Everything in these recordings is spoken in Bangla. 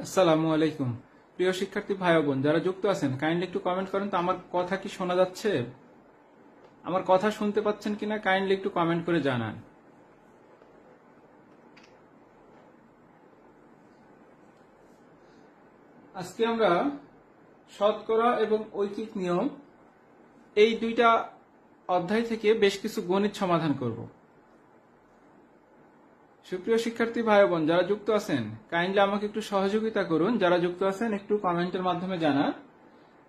আসসালামু আলাইকুম। প্রিয় শিক্ষার্থী ভাই বোন যারা যুক্ত আছেন, কাইন্ডলি একটু কমেন্ট করেন তো আমার কথা কি শোনা যাচ্ছে, আমার কথা শুনতে পাচ্ছেন কিনা কাইন্ডলি একটু কমেন্ট করে জানান। আজকে আমরা শতকরা এবং ঐকিক নিয়ম এই দুইটা অধ্যায় থেকে বেশ কিছু গণিত সমাধান করব। সুপ্রিয় শিক্ষার্থী ভাই বোন যারা যুক্ত আছেন, কাইন্ডলি আমাকে একটু সহযোগিতা করুন। যারা যুক্ত আছেন একটু কমেন্টের মাধ্যমে জানান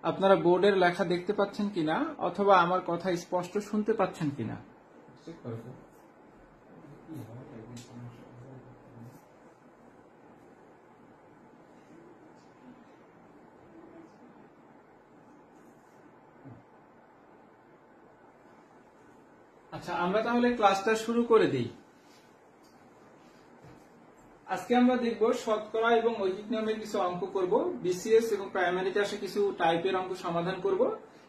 আপনারা বোর্ডের লেখা দেখতে পাচ্ছেন কিনা অথবা আমার কথা স্পষ্ট শুনতে পাচ্ছেন কিনা। আচ্ছা, আমরা তাহলে ক্লাসটা শুরু করে দিই। আজকে আমরা দেখব শতকরা এবং ঐকিক নিয়মের কিছু অঙ্ক করব, বিসিএস এবং প্রাইমারিতে আসে কিছু টাইপের অঙ্ক সমাধান করব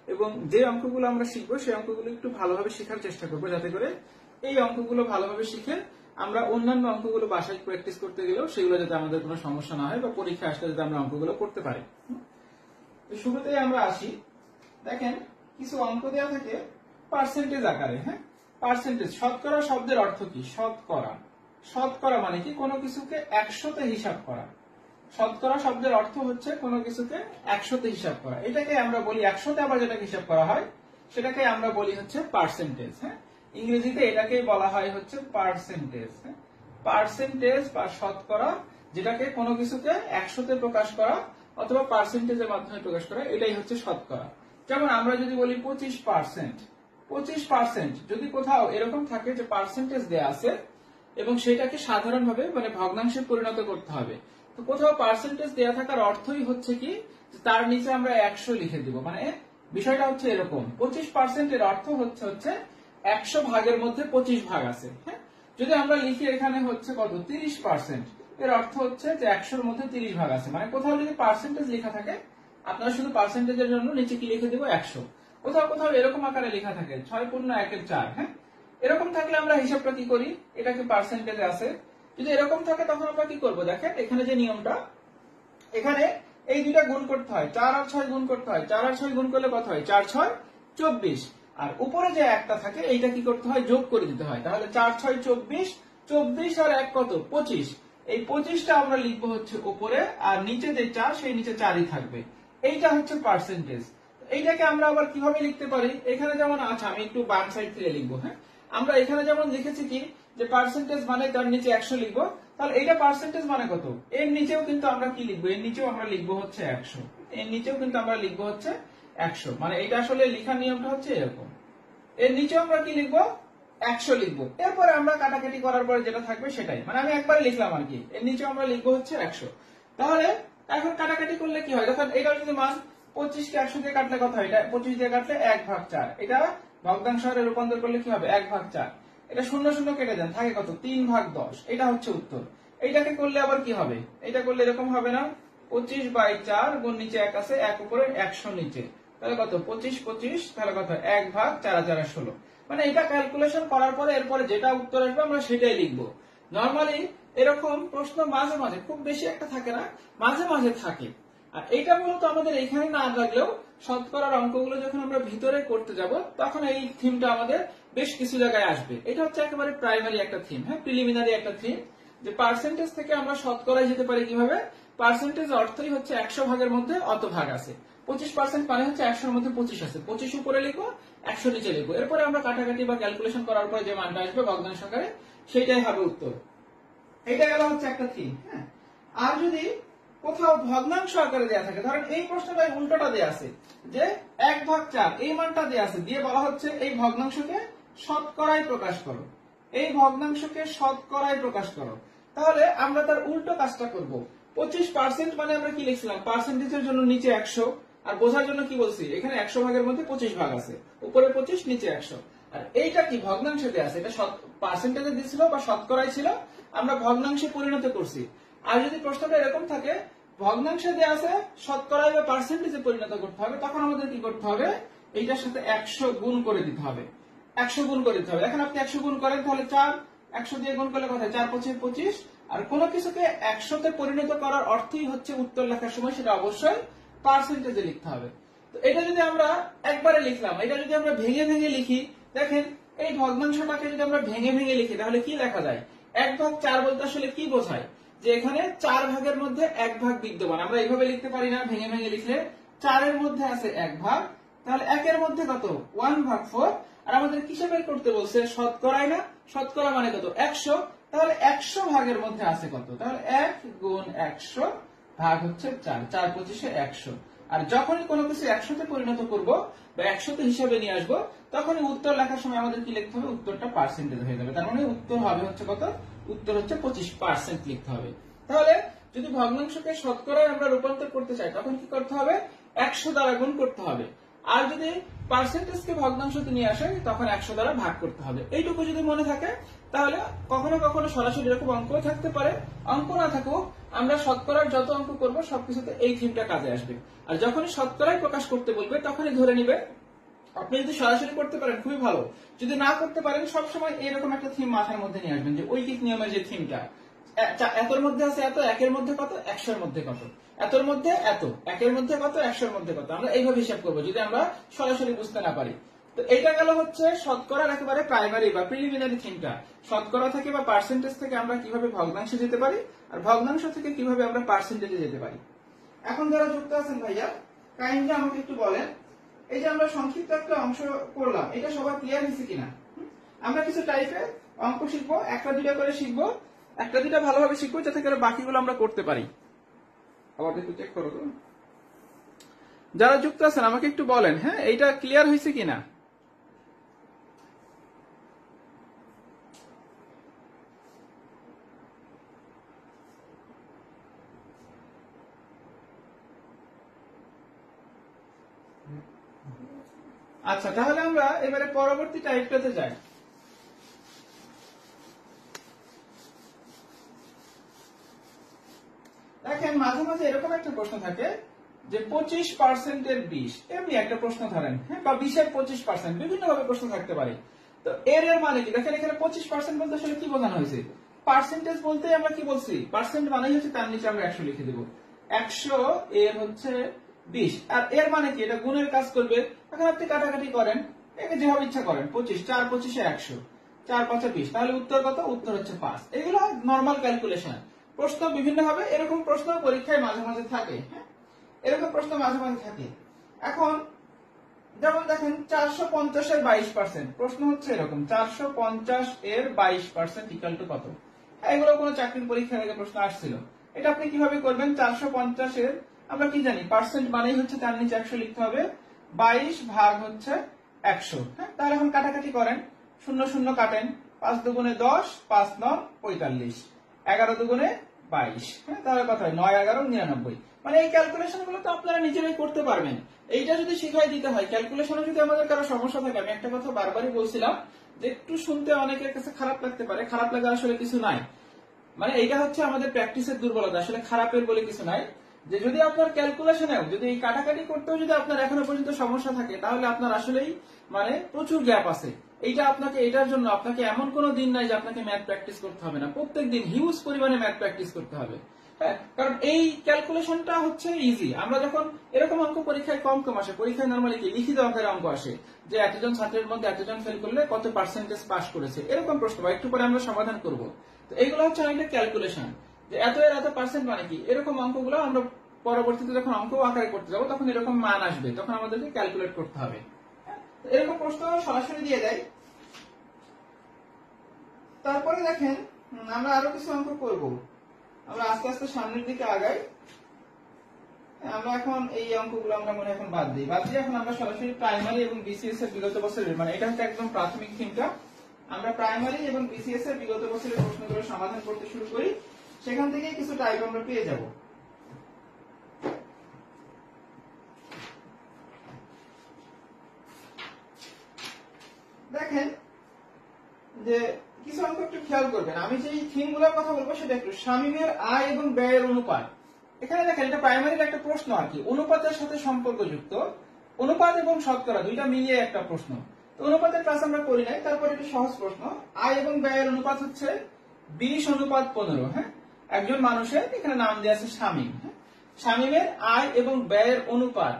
এবং যে অঙ্কগুলো আমরা শিখবো সেই অঙ্কগুলো একটু ভালোভাবে শেখার চেষ্টা করব, যাতে করে এই অঙ্কগুলো ভালোভাবে শিখে আমরা অন্যান্য অঙ্কগুলো বাসায় প্র্যাকটিস করতে গেলেও সেগুলো যাতে আমাদের কোনো সমস্যা না হয় বা পরীক্ষা আসলে যাতে আমরা অঙ্কগুলো করতে পারি। শুরুতেই আমরা আসি। দেখেন কিছু অঙ্ক দেওয়া থাকে পার্সেন্টেজ আকারে। হ্যাঁ, পার্সেন্টেজ, শতকরা শব্দের অর্থ কি? শতকরা, শতকরা মানে কি? কোনো কিছুকে 100তে হিসাব করা। শতকরা শব্দের অর্থ হচ্ছে কোনো কিছুকে 100তে হিসাব করা। এটাকে আমরা বলি 100তে আবার যেটাকে হিসাব করা হয় সেটাকে আমরা বলি হচ্ছে পার্সেন্টেজ। হ্যাঁ, ইংরেজিতে এটাকেই বলা হয় হচ্ছে পার্সেন্টেজ। পার্সেন্টেজ বা শতকরা, যেটাকে কোনো কিছুকে 100তে প্রকাশ করা অথবা পার্সেন্টেজের মাধ্যমে প্রকাশ করা, এটাই হচ্ছে শতকরা। যেমন আমরা যদি বলি 25%, 25% যদি কোথাও এরকম থাকে যে পার্সেন্টেজ দেয়া আছে এবং সেটাকে সাধারণভাবে মানে ভগ্নাংশে পরিণত করতে হবে, তো কোথাও পার্সেন্টেজ দেয়া থাকার অর্থই হচ্ছে কি তার নিচে আমরা 100 লিখে দিব। মানে বিষয়টা হচ্ছে এরকম, 25% এর অর্থ হচ্ছে 100 ভাগের মধ্যে 25 ভাগ আছে। হ্যাঁ, যদি আমরা লিখি এখানে হচ্ছে কত 30%, এর অর্থ হচ্ছে যে 100-র মধ্যে 30 ভাগ আছে। মানে কোথাও যদি পার্সেন্টেজ লেখা থাকে আপনারা শুধু পার্সেন্টেজের জন্য নিচে কি লিখে দিব 100। কোথাও কোথাও এরকম আকারে লেখা থাকে 6×1=4। হ্যাঁ, এরকম থাকলে আমরা হিসাবটা কি করি, এটাকে পার্সেন্টেজে আছে। যদি এরকম থাকে তখন আমরা কি করব, দেখেন এখানে যে নিয়মটা, এখানে এই দুইটা গুণ করতে হয়, 4 আর 6 গুণ করতে হয়। 4 আর 6 গুণ করলে কত হয়? 4 6 24। আর উপরে যে একটা থাকে এইটা কি করতে হয়? যোগ করে দিতে হয়। তাহলে 4 6 24, 24 আর 1 কত? 25। এই 25টা আমরা লিখবো হচ্ছে উপরে, আর নিচে যে 4 সেই নিচে 4ই থাকবে। এইটা হচ্ছে পার্সেন্টেজ। এইটাকে আমরা আবার কিভাবে লিখতে পারি? এখানে যেমন, আচ্ছা আমি একটু বাম সাইড থেকে লিখবো। হ্যাঁ, আমরা এখানে যেমন লিখেছি কি যে পার্সেন্টেজ মানে তার নিচে 100 লিখবো, তাহলে এইটা পার্সেন্টেজ মানে কত? এর নিচেও কিন্তু আমরা কি লিখবো? এর নিচেও আমরা লিখবো হচ্ছে 100। এর নিচেও কিন্তু আমরা লিখবো হচ্ছে 100। মানে এটা আসলে লেখার নিয়মটা হচ্ছে এরকম, এর নিচেও আমরা কি লিখবো? 100 লিখবো। এরপরে আমরা কাটাকাটি করার পরে যেটা থাকবে সেটাই, মানে আমি একবারে লিখলাম আর কি, এর নিচেও আমরা লিখবো হচ্ছে 100। তাহলে এখন কাটাকাটি করলে কি হয়? দেখেন এটা যদি মান 25 কে 100 দিয়ে কাটলে কত হয়? এটা 25 দিয়ে কাটলে 1/4। এটা ভগ্নাংশ আকারে রূপান্তর করলে কি হবে? 1/4। এটা 0 0 কেটে দেন, থাকে কত? 3/10। এটা হচ্ছে উত্তর। এইটাকে করলে আবার কি হবে? এটা করলে এরকম হবে না, 25/4 গুণ নিচে 1 আছে, 1 উপরে 100 নিচে, তাহলে কত? 25 25, তাহলে কত? 1/4 মানে এটা ক্যালকুলেশন করার পরে এরপরে যেটা উত্তর আসবে আমরা সেটাই লিখবো। নরমালি এরকম প্রশ্ন মাঝে মাঝে, খুব বেশি একটা থাকে না, মাঝে মাঝে থাকে। আর এইটা মূলত আমাদের এখানে না লাগলেও শতকরার অঙ্কগুলো যখন আমরা ভিতরে করতে যাব তখন এই থিমটা আমাদের বেশ কিছু জায়গায় আসবে। এটা হচ্ছে একেবারে প্রাইমারি একটা থিম। হ্যাঁ, প্রিলিমিনারি একটা থিম, যে পার্সেন্টেজ থেকে আমরা শতকরায় যেতে পারি কিভাবে। পার্সেন্টেজ অর্থই হচ্ছে 100 ভাগের মধ্যে অত ভাগ আছে। 25% মানে হচ্ছে 100-র মধ্যে 25 আছে, 25 উপরে লিখবো, 100 নিচে লিখবো। এরপরে আমরা কাটাকাটি বা ক্যালকুলেশন করার পরে যে মানটা আসবে ভগ্নাংশ আকারে সেটাই হবে উত্তর। এটা গেল হচ্ছে একটা থিম। হ্যাঁ, আর যদি কোথাও ভগ্নাংশ আকারে দেয়া থাকে, ধরেন এই প্রশ্নটাই উল্টোটা দেয়া আছে যে 1/4 এই মানটা দেয়া আছে, দিয়ে বলা হচ্ছে এই ভগ্নাংশকে শতকরায় প্রকাশ করো, এই ভগ্নাংশকে শতকরায় প্রকাশ করো, তাহলে আমরা তার উল্টো কাজটা করব। 25% মানে আমরা কি লিখছিলাম? পার্সেন্টেজের জন্য নিচে 100, আর বোঝার জন্য কি বলছি? এখানে 100 ভাগের মধ্যে 25 ভাগ আছে, উপরে 25 নিচে 100। আর এইটা কি ভগ্নাংশে দেয়া আছে, এটা পার্সেন্টেজে দিছিল বা শতকরায় ছিল, আমরা ভগ্নাংশে পরিণত করছি। আর যদি প্রশ্নটা এরকম থাকে ভগ্নাংশে দেয়া আছে শতকরায় বা পার্সেন্টেজে পরিণত করতে হবে, তখন আমাদের কি করতে হবে, এইটার সাথে 100 গুণ করে দিতে হবে। 100 গুণ করে দিতে হবে। এখন আপনি 100 গুণ করেন তাহলে 4, 100 দিয়ে গুণ করলে কত হয়, 4 5 25। আর কোনো কিছুকে 100 তে পরিণত করার অর্থই হচ্ছে উত্তর লেখার সময় সেটা অবশ্যই পার্সেন্টেজে লিখতে হবে। তো এটা যদি আমরা একবারে লিখলাম, এটা যদি আমরা ভেঙে ভেঙে লিখি, দেখেন এই ভগ্নাংশটাকে যদি আমরা ভেঙে ভেঙে লিখি তাহলে কি লেখা যায়, 1/4 বলতে আসলে কি বোঝায়, যে এখানে 4 ভাগের মধ্যে 1 ভাগ বিদ্যমান। আমরা এইভাবে লিখতে পারি না, ভেঙে ভেঙে লিখলে 4 এর মধ্যে আছে 1 ভাগ, তাহলে 1 এর মধ্যে কত, 1/4। আর আমাদের কিসে বের করতে বলছে, শতকরায় না, শতকরা মানে কত, 100। তাহলে 100 ভাগের মধ্যে আছে কত, তাহলে 1 গুণ 100 ভাগ হচ্ছে 4, 4 25 100। আর যখনই কোনো কিছু 100 তে পরিণত করব বা 100 তে হিসাবে নিয়ে আসবো, তখনই উত্তর লেখার সময় আমাদের কি লিখতে হবে, উত্তরটা পার্সেন্টেজ হয়ে যাবে। তার মানে উত্তর হবে হচ্ছে কত, উত্তর হচ্ছে 25% লিখতে হবে। তাহলে যদি ভগ্নাংশকে শতকরায় আমরা রূপান্তর করতে চাই তখন কি করতে হবে, 100 দ্বারা গুণ করতে হবে। আর যদি পার্সেন্টেজকে ভগ্নাংশতে নিয়ে আসে তখন 100 দ্বারা ভাগ করতে হবে। এইটুকু যদি মনে থাকে তাহলে কখনো কখনো সরাসরি এরকম অঙ্কও থাকতে পারে, অঙ্ক না থাকুক আমরা শতকরার যত অঙ্ক করব সবকিছুতে এই থিমটা কাজে আসবে। আর যখনই শতকরায় প্রকাশ করতে বলবে তখনই ধরে নিবে। আপনি যদি সরাসরি করতে পারেন খুবই ভালো, যদি না করতে পারেন সবসময় এরকম একটা থিম মাথার মধ্যে নিয়ে আসবেন, যে ঐকিক নিয়মের যে থিমটা, এতর মধ্যে আছে এত, একের মধ্যে কত, 100 এর মধ্যে কত, এতর মধ্যে এত, একের মধ্যে কত, 100 এর মধ্যে কত, আমরা এইভাবে হিসাব করবো যদি আমরা সরাসরি বুঝতে না পারি। তো এটা গেল হচ্ছে শতকরার একেবারে প্রাইমারি বা প্রিলিমিনারি থিমটা। শতকরা থেকে বা পার্সেন্টেজ থেকে আমরা কিভাবে ভগ্নাংশে যেতে পারি, আর ভগ্নাংশ থেকে কিভাবে আমরা পার্সেন্টেজে যেতে পারি। এখন যারা যুক্ত আছেন ভাইয়া কাইন্ডলি আমাকে একটু বলেন, এই যে আমরা সংক্ষিপ্ত একটা অংশ করলাম, এটা সবার ক্লিয়ার হয়েছে কিনা। আমরা কিছু টাইপের অঙ্ক শিখবো, একটা দুইটা করে শিখবো, একটা দুইটা ভালোভাবে শিখবো যাতে করে বাকিগুলো আমরা করতে পারি। আবার একটু চেক করো তো, যারা যুক্ত আছেন আমাকে একটু বলেন, হ্যাঁ এইটা ক্লিয়ার হয়েছে কিনা। আচ্ছা তাহলে আমরা এবারে পরবর্তী টাইপটাতে যাই। দেখেন মাঝে মাঝে এরকম একটা প্রশ্ন থাকে যে 25% এর 20, এমনি একটা প্রশ্ন ধরেন, হ্যাঁ, বা 20 এর 25%, বিভিন্ন ভাবে প্রশ্ন থাকতে পারে। তো এর মানে কি, দেখেন এখানে 25% বলতে আসলে কি বোঝানো হয়েছে, পার্সেন্টেজ বলতে আমরা কি বলছি, পার্সেন্ট মানেই হচ্ছে তার নিচে আমরা 100 লিখে দেব, 100 এর হচ্ছে 20। আর এর মানে কি, এটা গুণের কাজ করবে। এখন আপনি কাটাকাটি করেন, একে যেভাবে ইচ্ছা করেন, 25, 4 25 100, 4 5 20, তাহলে উত্তর কত, উত্তর হচ্ছে 5। এগুলো নরমাল ক্যালকুলেশন। প্রশ্ন বিভিন্ন হবে, এরকম প্রশ্ন পরীক্ষায় মাঝে মাঝে থাকে, হ্যাঁ, এরকম প্রশ্ন মাঝে মাঝে থাকে। এখন যেমন দেখেন 450 এর 22%, প্রশ্ন হচ্ছে এরকম 450 এর 22% ইকুয়াল টু কত। এগুলো কোনো চাকরির পরীক্ষার আগে প্রশ্ন আসছিল। এটা আপনি কিভাবে করবেন, 450 এর আমরা কি জানি, পার্সেন্ট মানেই হচ্ছে তার নিচে 100 লিখতে হবে, 22 ভাগ হচ্ছে 100। হ্যাঁ, তাহলে এখন কাটাকাটি করেন, 0 0 কাটেন, 5 দুগুণে 10, 5 9 45, 11 দুগুণে 22, হ্যাঁ, তাহলে কত হয়, 9 11 99। মানে এই ক্যালকুলেশন গুলো তো আপনারা নিজেরাই করতে পারবেন। এইটা যদি শিখাই দিতে হয়, ক্যালকুলেশনে যদি আমাদের কারো সমস্যা থাকে, আমি একটা কথা বারবারই বলছিলাম যে একটু শুনতে অনেকের কাছে খারাপ লাগতে পারে, খারাপ লাগা আসলে কিছু নাই, মানে এটা হচ্ছে আমাদের প্র্যাকটিসের দুর্বলতা, আসলে খারাপের বলে কিছু নাই। যে যদি আপনার ক্যালকুলেশনেও যদি এই কাটাকাটি করতেও যদি আপনার এখনো পর্যন্ত সমস্যা থাকে, তাহলে আপনার আসলেই মানে প্রচুর গ্যাপ আছে। এইটা আপনাকে, এটার জন্য আপনাকে এমন কোনো দিন নাই যে আপনাকে ম্যাথ প্র্যাকটিস করতে হবে না, প্রত্যেকদিন হিউজ পরিমাণে ম্যাথ প্র্যাকটিস করতে হবে। হ্যাঁ, কারণ এই ক্যালকুলেশনটা হচ্ছে ইজি। আমরা যখন এরকম অঙ্ক পরীক্ষায় কম কম আসে, পরীক্ষায় নরমালি কি লিখিত অঙ্কের অঙ্ক আসে, যে এতজন ছাত্রের মধ্যে এতজন ফেল করলে কত পার্সেন্টেজ পাস করেছে, এরকম প্রশ্ন বা একটু পরে আমরা সমাধান করব। তো এইগুলো হচ্ছে অনেকটা ক্যালকুলেশন, যে এত এর এত পার্সেন্ট মানে কি, এরকম অঙ্কগুলো আমরা পরবর্তীতে যখন অঙ্ক আকারে করতে যাবো তখন এরকম মান আসবে, তখন আমাদেরকে ক্যালকুলেট করতে হবে। এরকম প্রশ্ন সরাসরি দিয়ে দেয়। তারপরে দেখেন আমরা আরো কিছু অঙ্ক করব, আমরা আস্তে আস্তে সামনের দিকে আগাই। আমরা এখন এই অঙ্কগুলো আমরা মনে এখন বাদ দিই, এখন আমরা সরাসরি প্রাইমারি এবং বিসিএস এর বিগত বছরের, মানে এটা হচ্ছে একদম প্রাথমিক থিমটা, আমরা প্রাইমারি এবং বিসিএস এর বিগত বছরের প্রশ্নগুলো সমাধান করতে শুরু করি, সেখান থেকে কিছু টাইপ আমরা পেয়ে যাব। দেখেন যে কিছু অঙ্ক একটু খেয়াল করবেন। আমি যে থিম গুলোর কথা বলবো সেটা একটু শামীমের আয় এবং ব্যয়ের অনুপাত। এখানে দেখেন এটা প্রাইমারির একটা প্রশ্ন আর কি, অনুপাতের সাথে সম্পর্কযুক্ত অনুপাত এবং শতকরা দুইটা মিলিয়ে একটা প্রশ্ন। তো অনুপাতের ক্লাস আমরা করি নাই, তারপর একটা সহজ প্রশ্ন। আয় এবং ব্যয়ের অনুপাত হচ্ছে 20:15। হ্যাঁ, একজন মানুষের এখানে নাম দেওয়া আছে শামীম। হ্যাঁ, শামীমের আয় এবং ব্যয়ের অনুপাত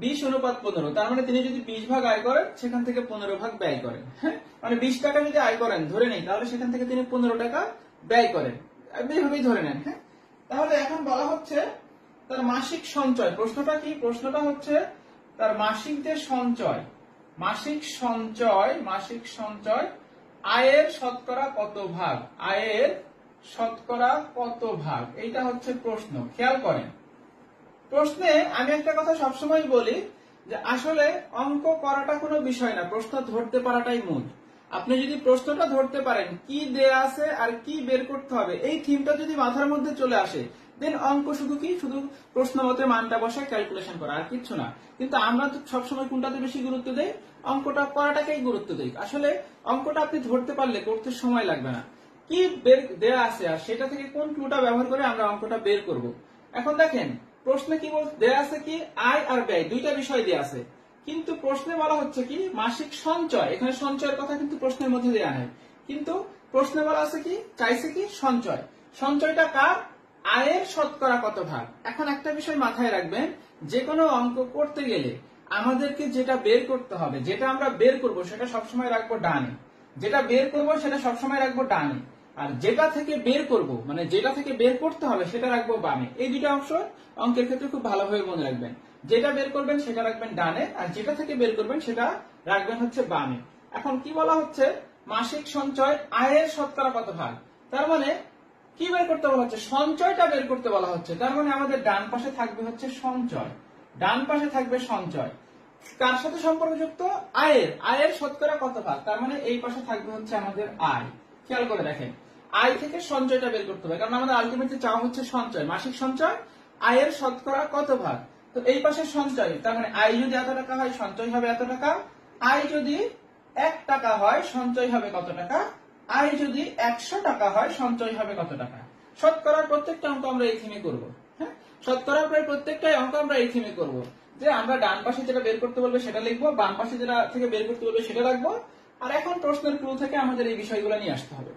20:15। তার মানে তিনি যদি 20 ভাগ আয় করেন সেখান থেকে 15 ভাগ ব্যয় করেন। হ্যাঁ, মানে 20 টাকা যদি আয় করেন ধরে নেই, তাহলে সেখান থেকে তিনি 15 টাকা ব্যয় করেন, এইভাবেই ধরে নেন। হ্যাঁ, তাহলে এখন বলা হচ্ছে তার মাসিক সঞ্চয়। প্রশ্নটা কি? প্রশ্নটা হচ্ছে তার মাসিক যে সঞ্চয়, মাসিক সঞ্চয় আয়ের শতকরা কত ভাগ, আয়ের শতকরা কত ভাগ, এইটা হচ্ছে প্রশ্ন। খেয়াল করেন, প্রশ্নে আমি একটা কথা সবসময় বলি যে আসলে অঙ্ক করাটা কোনো বিষয় না, প্রশ্ন ধরতে পারাটাই মূল। আপনি যদি প্রশ্নটা ধরতে পারেন, কি দেয়া আছে আর কি বের করতে হবে, এই থিমটা যদি মাথার মধ্যে চলে আসে, দেন অঙ্ক শুধু কি, শুধু প্রশ্ন মতে মানটা বসায় ক্যালকুলেশন করা, আর কিচ্ছু না। কিন্তু আমরা তো সবসময় কোনটাতে বেশি গুরুত্ব দেই? অঙ্কটা করাটাকেই গুরুত্ব দেই। আসলে অঙ্কটা আপনি ধরতে পারলে করতে সময় লাগবে না, কি বের দেয়া আছে আর সেটা থেকে কোন ক্লুটা ব্যবহার করে আমরা অঙ্কটা বের করব। এখন দেখেন প্রশ্নে কি দেয়া আছে, কি আয় আর ব্যয় দুইটা বিষয় দেয়া আছে, কিন্তু প্রশ্নে বলা হচ্ছে কি মাসিক সঞ্চয়। এখানে সঞ্চয়ের কথা কিন্তু প্রশ্নের মধ্যে দেয়া নাই, কিন্তু প্রশ্নে বলা আছে কি, চাইছে কি সঞ্চয়। সঞ্চয়টা কার? আয়ের শতকরা কত ভাগ। এখন একটা বিষয় মাথায় রাখবেন, যে কোনো অঙ্ক করতে গেলে আমাদেরকে যেটা বের করতে হবে, যেটা আমরা বের করব সেটা সবসময় রাখবো ডানে, যেটা বের করব সেটা সবসময় রাখবো ডানে, আর যেটা থেকে বের করব মানে যেটা থেকে বের করতে হবে সেটা রাখবো বামে। এই দুটো অংশ অঙ্কের ক্ষেত্রে খুব ভালোভাবে মনে রাখবেন, যেটা বের করবেন সেটা রাখবেন ডানে, আর যেটা থেকে বের করবেন সেটা রাখবেন হচ্ছে বামে। এখন কি বলা হচ্ছে, মাসিক সঞ্চয় আয়ের শতকরা কত ভাগ, তার মানে কি বের করতে বলা হচ্ছে, সঞ্চয়টা বের করতে বলা হচ্ছে। তার মানে আমাদের ডান পাশে থাকবে হচ্ছে সঞ্চয়, ডান পাশে থাকবে সঞ্চয়। কার সাথে সম্পর্কযুক্ত? আয়ের শতকরা কত ভাগ, তার মানে এই পাশে থাকবে হচ্ছে আমাদের আয়। খেয়াল করে দেখেন, আয় থেকে সঞ্চয়টা বের করতে হবে, কারণ আমাদের আলটিমেটলি চাওয়া হচ্ছে সঞ্চয়, মাসিক সঞ্চয় আয়ের শতকরা কত ভাগ। তো এই পাশে সঞ্চয়, তার মানে আয় যদি এত টাকা হয় সঞ্চয় হবে এত টাকা, আয় যদি 1 টাকা হয় সঞ্চয় হবে কত টাকা, আয় যদি 100 টাকা হয় সঞ্চয় হবে কত টাকা। শতকরার প্রত্যেকটা অঙ্ক আমরা এই থিমে করবো। হ্যাঁ, শতকরার প্রায় প্রত্যেকটাই অঙ্ক আমরা এই থিমে করবো, যে আমরা ডান পাশে যেটা বের করতে বলবে সেটা লিখবো, বাম পাশে যেটা থেকে বের করতে বলবে সেটা রাখবো, আর এখন প্রশ্নের ক্লু থেকে আমাদের এই বিষয়গুলো নিয়ে আসতে হবে।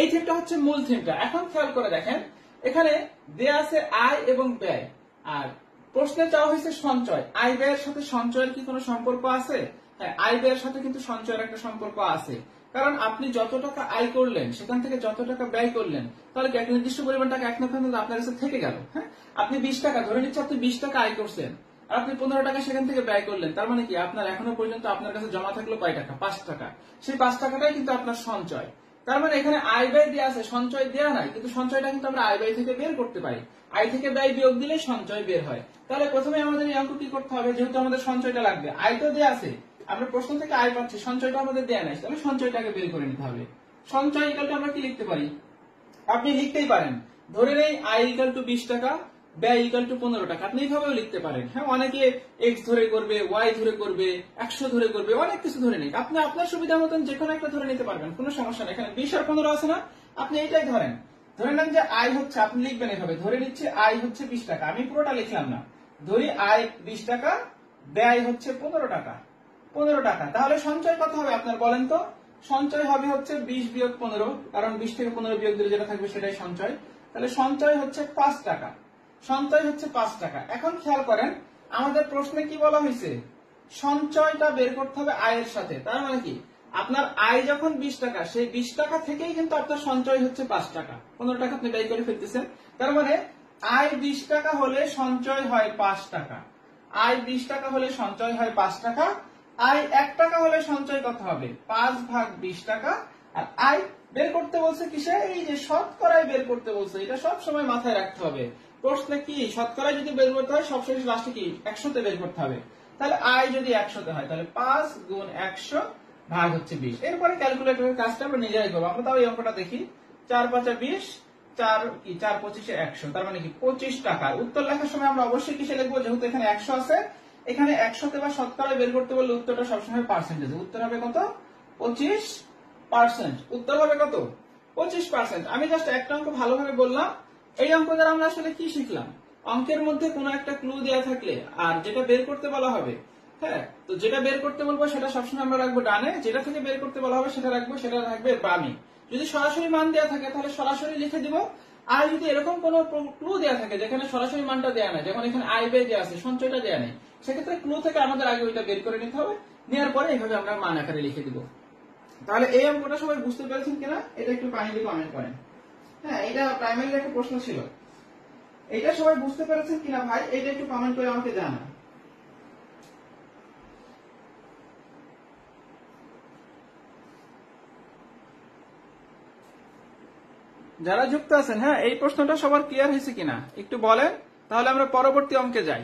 এই থিমটা হচ্ছে মূল থিমটা। এখন খেয়াল করে দেখেন, এখানে দেয়া আছে আয় এবং ব্যয়, আর প্রশ্নে চাওয়া হয়েছে সঞ্চয়। আয় ব্যয়ের সাথে সঞ্চয়ের কি কোনো সম্পর্ক আছে? হ্যাঁ, আয় ব্যয়ের সাথে কিন্তু সঞ্চয়ের একটা সম্পর্ক আছে, কারণ আপনি যত টাকা আয় করলেন সেখান থেকে যত টাকা ব্যয় করলেন, তাহলে কি একটা নির্দিষ্ট পরিমাণ টাকা এক না আপনার কাছে থেকে গেল। হ্যাঁ, আপনি 20 টাকা ধরে নিচ্ছে, আপনি 20 টাকা আয় করছেন আর আপনি 15 টাকা সেখান থেকে ব্যয় করলেন, তার মানে কি আপনার এখনো পর্যন্ত আপনার কাছে জমা থাকলো কয় টাকা? 5 টাকা। সেই 5 টাকাটাই কিন্তু আপনার সঞ্চয়। তার মানে এখানে আয় ব্যয় দেওয়া আছে, সঞ্চয় দেওয়া নাই, কিন্তু সঞ্চয়টা কিন্তু আমরা আয় ব্যয় থেকে বের করতে পারি। আয় থেকে ব্যয় বিয়োগ দিলে সঞ্চয় বের হয়। তাহলে প্রথমে আমাদের এই অঙ্ক কি করতে হবে, যেহেতু আমাদের সঞ্চয়টা লাগবে, আয় তো দেওয়া আছে, আমরা প্রশ্ন থেকে আয় পাচ্ছি, সঞ্চয়টা আমাদের দেওয়া নাই, তাহলে সঞ্চয়টাকে বের করে নিতে হবে। সঞ্চয় ইকুয়াল টু আমরা কি লিখতে পারি? আপনি লিখতেই পারেন, ধরে নেই আয় ইকুয়াল টু 20 টাকা, ব্যয় ইকুয়াল টু 15 টাকা, আপনি এইভাবেও লিখতে পারেন। হ্যাঁ, অনেকে এক্স ধরে করবে, ওয়াই ধরে করবে, 100 ধরে করবে, অনেক কিছু ধরে নেই, আপনি আপনার সুবিধা মতন যে কোনো একটা ধরে নিতে পারবেন, কোনো সমস্যা নেই। এখানে 20 আর 15 আছে না, আপনি এইটাই ধরেন। ধরে নেন যে আয় হচ্ছে, আপনি লিখবেন এভাবে, ধরে নিচ্ছে আয় হচ্ছে 20 টাকা, আমি পুরোটা লিখলাম না, ধরি আয় 20 টাকা, ব্যয় হচ্ছে 15 টাকা, 15 টাকা। তাহলে সঞ্চয় কত হবে আপনার বলেন তো? সঞ্চয় হবে হচ্ছে 20 বিয়োগ 15, কারণ 20 থেকে 15 বিয়োগ দিলে যেটা থাকবে সেটাই সঞ্চয়। তাহলে সঞ্চয় হচ্ছে 5 টাকা, সঞ্চয় হচ্ছে 5 টাকা। এখন খেয়াল করেন, আমাদের প্রশ্নে কি বলা হয়েছে, সঞ্চয়টা বের করতে হবে আয়ের সাথে। তার মানে কি, আপনার আয় যখন 20 টাকা, সেই 20 টাকা থেকেই কিন্তু আপনার সঞ্চয় হচ্ছে 5 টাকা, 15 টাকা আপনি ব্যয় করে ফেলতেছেন। তার মানে আয় 20 টাকা হলে সঞ্চয় হয় 5 টাকা, আয় 20 টাকা হলে সঞ্চয় হয় 5 টাকা, আয় 1 টাকা হলে সঞ্চয় কত হবে? 5 ভাগ 20 টাকা। আর আয় বের করতে বলছে কিসে? এই যে শতকরায় বের করতে বলছে, এটা সব সময় মাথায় রাখতে হবে। প্রশ্নে কি শতকরায় যদি বের করতে হয় সবশেষ লাস্টে কি 100 তে বের করতে হবে। তাহলে আয় যদি 100 তে হয়, তাহলে 5 গুণ 100 ভাগ হচ্ছে 20। এরপরে ক্যালকুলেটরের কাজটা আমরা নিজেরাই করবো। আমরা তাও এই অঙ্কটা দেখি, 4 5 20, 4 25 100, তার মানে কি 25 টাকা। উত্তর লেখার সময় আমরা অবশ্যই কিসে লিখবো, যেহেতু এখানে 100 আছে, এখানে 100 তে বা শতকরায় বের করতে বললে উত্তরটা সবসময় পার্সেন্টেজ, উত্তর হবে কত? 25 পার্সেন্ট, উত্তর হবে কত? 25%। আমি জাস্ট একটা অঙ্ক ভালোভাবে বললাম। এই অঙ্ক দ্বারা আমরা আসলে কি শিখলাম? অঙ্কের মধ্যে কোনো একটা ক্লু দেওয়া থাকলে আর যেটা বের করতে বলা হবে, হ্যাঁ, তো যেটা বের করতে বলবো সেটা সবসময় আমরা রাখবো ডানে, যেটা থেকে বের করতে বলা হবে সেটা রাখবে বামে। যদি সরাসরি মান দেওয়া থাকে তাহলে সরাসরি লিখে দিব, আর যদি এরকম কোনো ক্লু দেওয়া থাকে যেখানে সরাসরি মানটা দেওয়া নাই, যেমন এখানে আই বে দেওয়া আছে, সঞ্চয়টা দেওয়া নেই, সেক্ষেত্রে ক্লু থেকে আমাদের আগে ওইটা বের করে নিতে হবে, নেওয়ার পরে এইভাবে আমরা মান আকারে লিখে দিব। তাহলে এই অঙ্কটা সবাই বুঝতে পেরেছেন কিনা এটা একটু কাইন্ডলি কমেন্ট করেন। হ্যাঁ, এটা প্রাইমারি একটা প্রশ্ন ছিল, এটা সবাই বুঝতে পেরেছেন কিনা ভাই এটা একটু কমেন্ট করে আমাকে জানান। যারা যুক্ত আছেন, হ্যাঁ, এই প্রশ্নটা সবার ক্লিয়ার হয়েছে কিনা একটু বলেন, তাহলে আমরা পরবর্তী অঙ্কে যাই।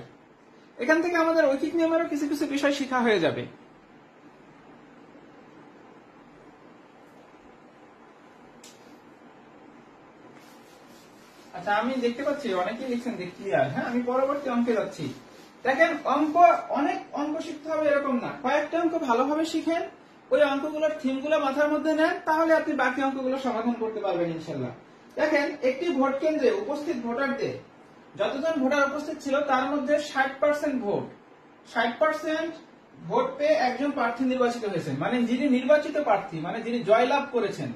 এখান থেকে আমাদের ঐকিক নিয়মেরও কিছু কিছু বিষয় শিখা হয়ে যাবে। আচ্ছা, আমি দেখতে পাচ্ছি অনেকেই লিখছেন যে ক্লিয়ার। হ্যাঁ, আমি পরবর্তী অঙ্কে যাচ্ছি। দেখেন, অনেক অঙ্ক শিখতে হবে এরকম না, কয়েকটা অঙ্ক ভালোভাবে শিখেন, ওই অঙ্কগুলোর থিমগুলো মাথার মধ্যে নেন, তাহলে আপনি বাকি অঙ্কগুলো সমাধান করতে পারবেন ইনশাল্লাহ। দেখেন, একটি ভোট কেন্দ্রে উপস্থিত ভোটারদের যতজন ভোটার উপস্থিত ছিল তার মধ্যে 60% ভোট, 60% ভোট পেয়ে একজন প্রার্থী নির্বাচিত হয়েছেন। মানে যিনি নির্বাচিত প্রার্থী, মানে যিনি জয়লাভ করেছেন,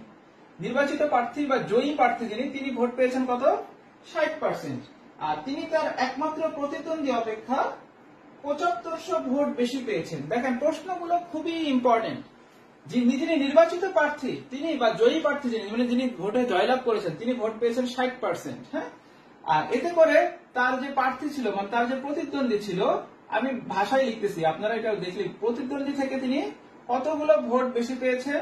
নির্বাচিত প্রার্থী বা জয়ী প্রার্থী তিনি ভোট পেয়েছেন কত? 60%। আর তিনি তার একমাত্র প্রতিদ্বন্দ্বী অপেক্ষা 7500 ভোট বেশি পেয়েছেন। দেখেন, প্রশ্নগুলো খুবই ইম্পর্টেন্ট। যিনি নির্বাচিত প্রার্থী তিনি বা জয়ী প্রার্থী মানে যিনি ভোটে জয়লাভ করেছেন তিনি ভোট পেয়েছেন 60%। হ্যাঁ, আর এতে করে তার যে প্রার্থী ছিল, মানে তার যে প্রতিদ্বন্দ্বী ছিল, আমি ভাষায় লিখতেছি আপনারা এটা দেখলে, প্রতিদ্বন্দ্বী থেকে তিনি কতগুলো ভোট বেশি পেয়েছে?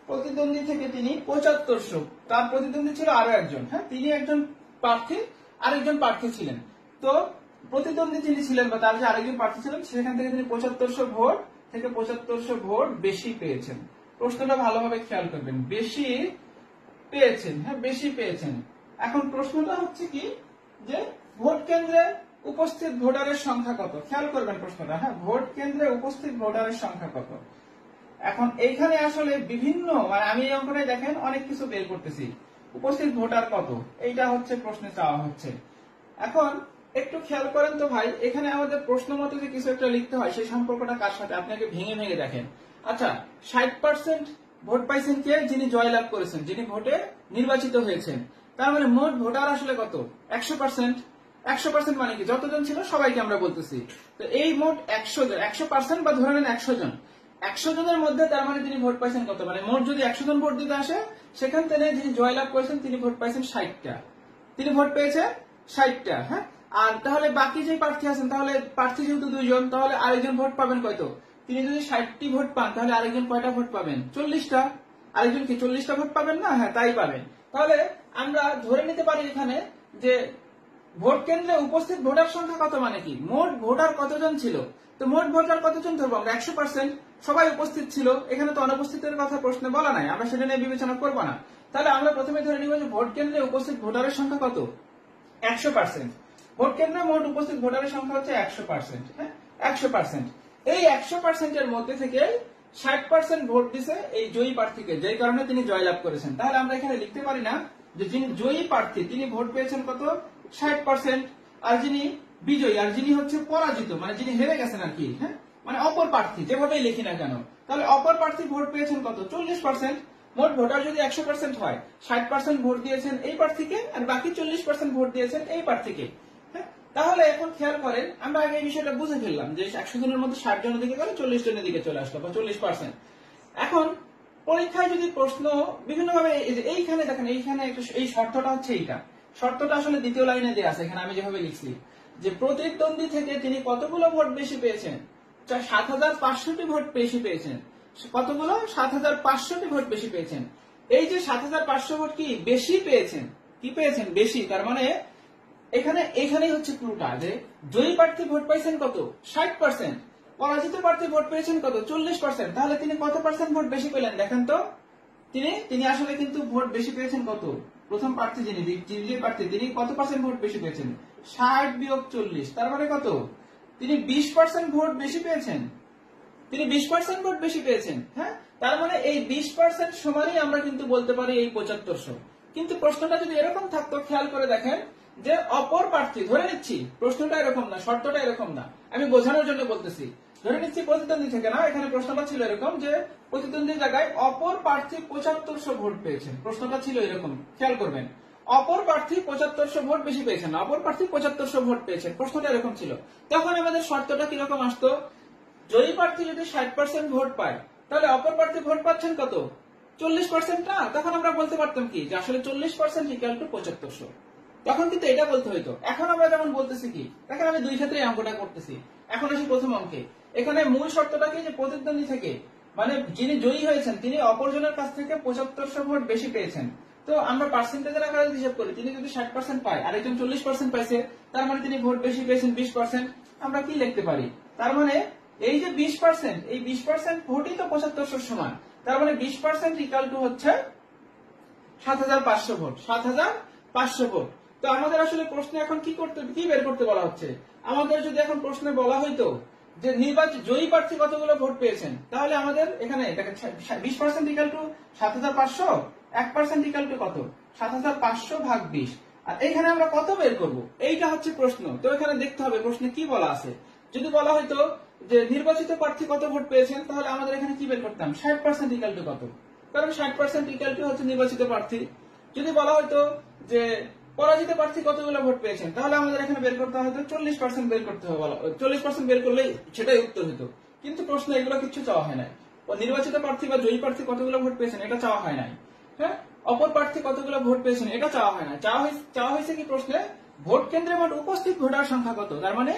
প্রতিদ্বন্দ্বী থেকে তিনি 7500, তার প্রতিদ্বন্দ্বী ছিল আরো একজন। হ্যাঁ, তিনি একজন প্রার্থী, আরেকজন প্রার্থী ছিলেন। তো প্রতিদ্বন্দ্বী যিনি ছিলেন বা তার যে আরেকজন প্রার্থী ছিলেন সেখান থেকে তিনি 7500 ভোট থেকে 7500 ভোট বেশি পেয়েছেন। প্রশ্নটা ভালোভাবে খেয়াল করবেন, বেশি পেয়েছেন। হ্যাঁ, বেশি পেয়েছেন। এখন প্রশ্নটা হচ্ছে কি যে ভোট কেন্দ্রে উপস্থিত ভোটারের সংখ্যা কত? খেয়াল করবেন প্রশ্নটা। হ্যাঁ, ভোট কেন্দ্রে উপস্থিত ভোটারের সংখ্যা কত? এখন এইখানে আসলে বিভিন্ন, মানে আমি এই অঙ্কটাই দেখেন অনেক কিছু বের করতেছি। উপস্থিত ভোটার কত, এইটা হচ্ছে প্রশ্নে চাওয়া হচ্ছে। এখন একটু খেয়াল করেন তো ভাই, এখানে আমাদের প্রশ্ন মতো যে কিছু একটা লিখতে হয়, সেই সম্পর্কটা কার সাথে আপনাকে ভেঙে ভেঙে দেখেন। আচ্ছা, 60% ভোট পাইছেন কে? যিনি জয়লাভ করেছেন, যিনি ভোটে নির্বাচিত হয়েছেন। তার মানে মোট ভোটার আসলে কত? 100%। 100% মানে কি? যতজন ছিল সবাইকে আমরা বলতেছি। তো এই মোট 100% বা ধরে নেন 100 জন, 100 জনের মধ্যে তার মানে তিনি ভোট পাইছেন কত? মানে মোট যদি 100 জন ভোট দিতে আসে, সেখান থেকে যিনি জয়লাভ করেছেন তিনি ভোট পাইছেন 60টা, তিনি ভোট পেয়েছে 60টা। হ্যাঁ, আর তাহলে বাকি যে প্রার্থী আছেন, তাহলে প্রার্থী যেহেতু 2 জন, তাহলে আরেকজন ভোট পাবেন কত? তিনি যদি 60টি ভোট পান তাহলে আরেকজন কয়টা ভোট পাবেন? 40টা। আরেকজন কি 40টা ভোট পাবেন না? হ্যাঁ, তাই পাবেন। তাহলে আমরা ধরে নিতে পারি এখানে যে ভোট কেন্দ্রে উপস্থিত ভোটার সংখ্যা কত, মানে কি মোট ভোটার কতজন ছিল। তো মোট ভোটার কতজন ধরবো আমরা? 100%, সবাই উপস্থিত ছিল। এখানে তো অনুপস্থিতের কথা প্রশ্নে বলা নাই, আমরা সেটা নিয়ে বিবেচনা করবো না। তাহলে আমরা প্রথমে ধরে নিব যে ভোট কেন্দ্রে উপস্থিত ভোটারের সংখ্যা কত? 100%। ভোট কেন্দ্রে মোট উপস্থিত ভোটারের সংখ্যা হচ্ছে 100%। হ্যাঁ, 100%। এই 100% এর মধ্যে থেকে 60% ভোট দিছে এই জয়ী প্রার্থীকে, যেই কারণে তিনি জয়লাভ করেছেন। তাহলে আমরা এখানে লিখতে পারি না যে যিনি জয়ী প্রার্থী তিনি ভোট পেয়েছেন কত? 60%। আর যিনি বিজয়ী, আর যিনি হচ্ছে পরাজিত, মানে যিনি হেরে গেছেন আর কি, হ্যাঁ, মানে অপর প্রার্থী, যেভাবেই লিখি না কেন, তাহলে অপর প্রার্থী ভোট পেয়েছেন কত? 40%। মোট ভোটার যদি 100% হয়, 60% ভোট দিয়েছেন এই প্রার্থীকে, আর বাকি 40% ভোট দিয়েছেন এই প্রার্থীকে। হ্যাঁ, তাহলে এখন খেয়াল করেন, আমরা আগে এই বিষয়টা বুঝে ফেললাম যে 100 জনের মধ্যে 60 জনের দিকে গেলে 40 জনের দিকে চলে আসলো, বা 40%। এখন পরীক্ষায় যদি প্রশ্ন বিভিন্নভাবে, এইখানে দেখেন, এইখানে এই শর্তটা হচ্ছে এইটা, শর্তটা আসলে দ্বিতীয় লাইনে দেওয়া আছে। এখানে আমি যেভাবে লিখছি যে প্রতিদ্বন্দ্বী থেকে তিনি কতগুলো ভোট বেশি পেয়েছেন? 7500টি ভোট বেশি পেয়েছেন। কতগুলো? 7500টি ভোট বেশি পেয়েছেন। এই যে 7500 ভোট কি বেশি পেয়েছেন, কি পেয়েছেন? বেশি। তার মানে এখানেই হচ্ছে ক্লুটা, যে জয়ী প্রার্থী ভোট পাইছেন কত? 60%। পরাজিত প্রার্থী ভোট পেয়েছেন কত? 40%। তাহলে তিনি কত পার্সেন্ট ভোট বেশি পেলেন দেখেন তো? তিনি আসলে কিন্তু ভোট বেশি পেয়েছেন কত? প্রথম প্রার্থী যিনি বিজয়ী প্রার্থী তিনি কত পার্সেন্ট ভোট বেশি পেয়েছেন? 60 বিয়োগ 40, তার মানে কত? তিনি 20% ভোট বেশি পেয়েছেন। তিনি 20% ভোট বেশি পেয়েছেন। হ্যাঁ, তার মানে এই 20% সমানই আমরা কিন্তু বলতে পারি এই 7500। কিন্তু প্রশ্নটা যদি এরকম থাকতো, খেয়াল করে দেখেন যে অপর প্রার্থী, ধরে নিচ্ছি প্রশ্নটা এরকম না, শর্তটা এরকম না, আমি বোঝানোর জন্য বলতেছি, ধরে নিচ্ছি প্রতিদ্বন্দ্বী থেকে না, এখানে প্রশ্নটা ছিল এরকম যে প্রতিদ্বন্দ্বী জায়গায় অপর প্রার্থী 7500 ভোট পেয়েছেন, প্রশ্নটা ছিল এরকম, খেয়াল করবেন, অপর প্রার্থী 7500 ভোট বেশি পেয়েছেন, অপর প্রার্থী 7500 ভোট পেয়েছেন, প্রশ্নটা এরকম ছিল। তখন আমাদের শর্তটা কিরকম আসতো, জয়ী প্রার্থী যদি 60% ভোট পায়, তাহলে অপর প্রার্থী ভোট পাচ্ছেন কত, 40% না, তখন আমরা বলতে পারতাম কি যে আসলে 40% ইকুয়াল টু 7500, তখন কিন্তু এটা বলতে হইতো। এখন আমরা যেমন বলতেছি কি, দেখেন আমি দুই ক্ষেত্রে অঙ্কটা করতেছি। এখন আসি প্রথম অঙ্কে, এখানে মূল শর্তটা কি যে প্রতিদ্বন্দ্বী থেকে, মানে যিনি জয়ী হয়েছেন তিনি অপরজনের কাছ থেকে 7500 ভোট বেশি পেয়েছেন। তো আমরা পার্সেন্টেজের আকারে হিসাব করি, তিনি যদি 60% পায় আর একজন 40% পাইছে, তার মানে তিনি ভোট বেশি পেয়েছেন 20%। আমরা কি লিখতে পারি, তার মানে এই যে 20%, এই 20% ভোটই তো 7500 সমান, তার মানে 20% ইকুয়াল টু হচ্ছে 7500 ভোট, 7500 ভোট। তো আমাদের আসলে প্রশ্নে এখন কি বের করতে বলা হচ্ছে, আমাদের যদি এখন প্রশ্নে বলা হইতো যে নির্বাচিত জয়ী প্রার্থী কতগুলো ভোট পেয়েছেন, তাহলে আমাদের এখানে 20% ইকুয়াল টু 7500, 1% ইকুয়াল টু কত, 7500 ভাগ 20, আর এইখানে আমরা কত বের করব, এইটা হচ্ছে প্রশ্ন। তো এখানে দেখতে হবে প্রশ্নে কি বলা আছে। যদি বলা হইতো যে নির্বাচিত প্রার্থী কত ভোট পেয়েছেন, তাহলে আমাদের এখানে কি বের করতাম, 60% ইকুয়াল টু কত, কারণ 60% ইকুয়াল টু হচ্ছে নির্বাচিত প্রার্থী। যদি বলা হতো যে পরাজিত প্রার্থী কতগুলো ভোট পেয়েছেন, তাহলে আমাদের এখানে বের করতে হতো 40% বের করতে হবে, 40% বের করলেই সেটাই উত্তর হতো। কিন্তু প্রশ্ন এগুলো কিছু চাওয়া হয় নাই, নির্বাচিত প্রার্থী বা জয়ী প্রার্থী কতগুলো ভোট পেয়েছেন এটা চাওয়া হয় নাই, হ্যাঁ, অপর প্রার্থী কতগুলো ভোট পেয়েছেন এটা চাওয়া হয় না, চাওয়া হয়েছে কি প্রশ্নে ভোট কেন্দ্রে মোট উপস্থিত ভোটার সংখ্যা কত, তার মানে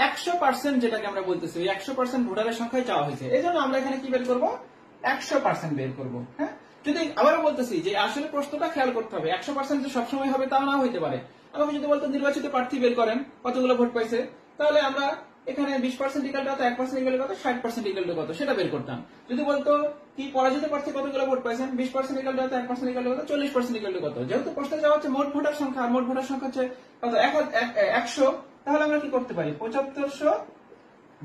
100% যেটাকে আমরা বলতেছি 100% ভোটারের সংখ্যাই চাওয়া হয়েছে। এই জন্য আমরা এখানে কি বের করবো, 100% বের করবো। হ্যাঁ, যদি আবারও বলতেছি যে আসলে প্রশ্নটা খেয়াল করতে হবে, 100% যে সবসময় হবে তাও না হইতে পারে। আমাকে যদি বলতো নির্বাচিত প্রার্থী বের করেন কতগুলো ভোট পাইছে, তাহলে আমরা এখানে 20% ইকুয়াল টু কত, 1% ইকুয়াল টু কত, 60% ইকুয়াল টু কত সেটা বের করতাম। যদি বলতো কি পরাজিত প্রার্থী কতগুলো ভোট পাইছেন, 20% ইকুয়াল টু কত, 1% ইকুয়াল টু কত, 40% ইকুয়াল টু কত, যেহেতু প্রশ্নে চাওয়া হচ্ছে মোট ভোটার সংখ্যা, মোট ভোটার সংখ্যা হচ্ছে কত, 100, তাহলে আমরা কি করতে পারি 7500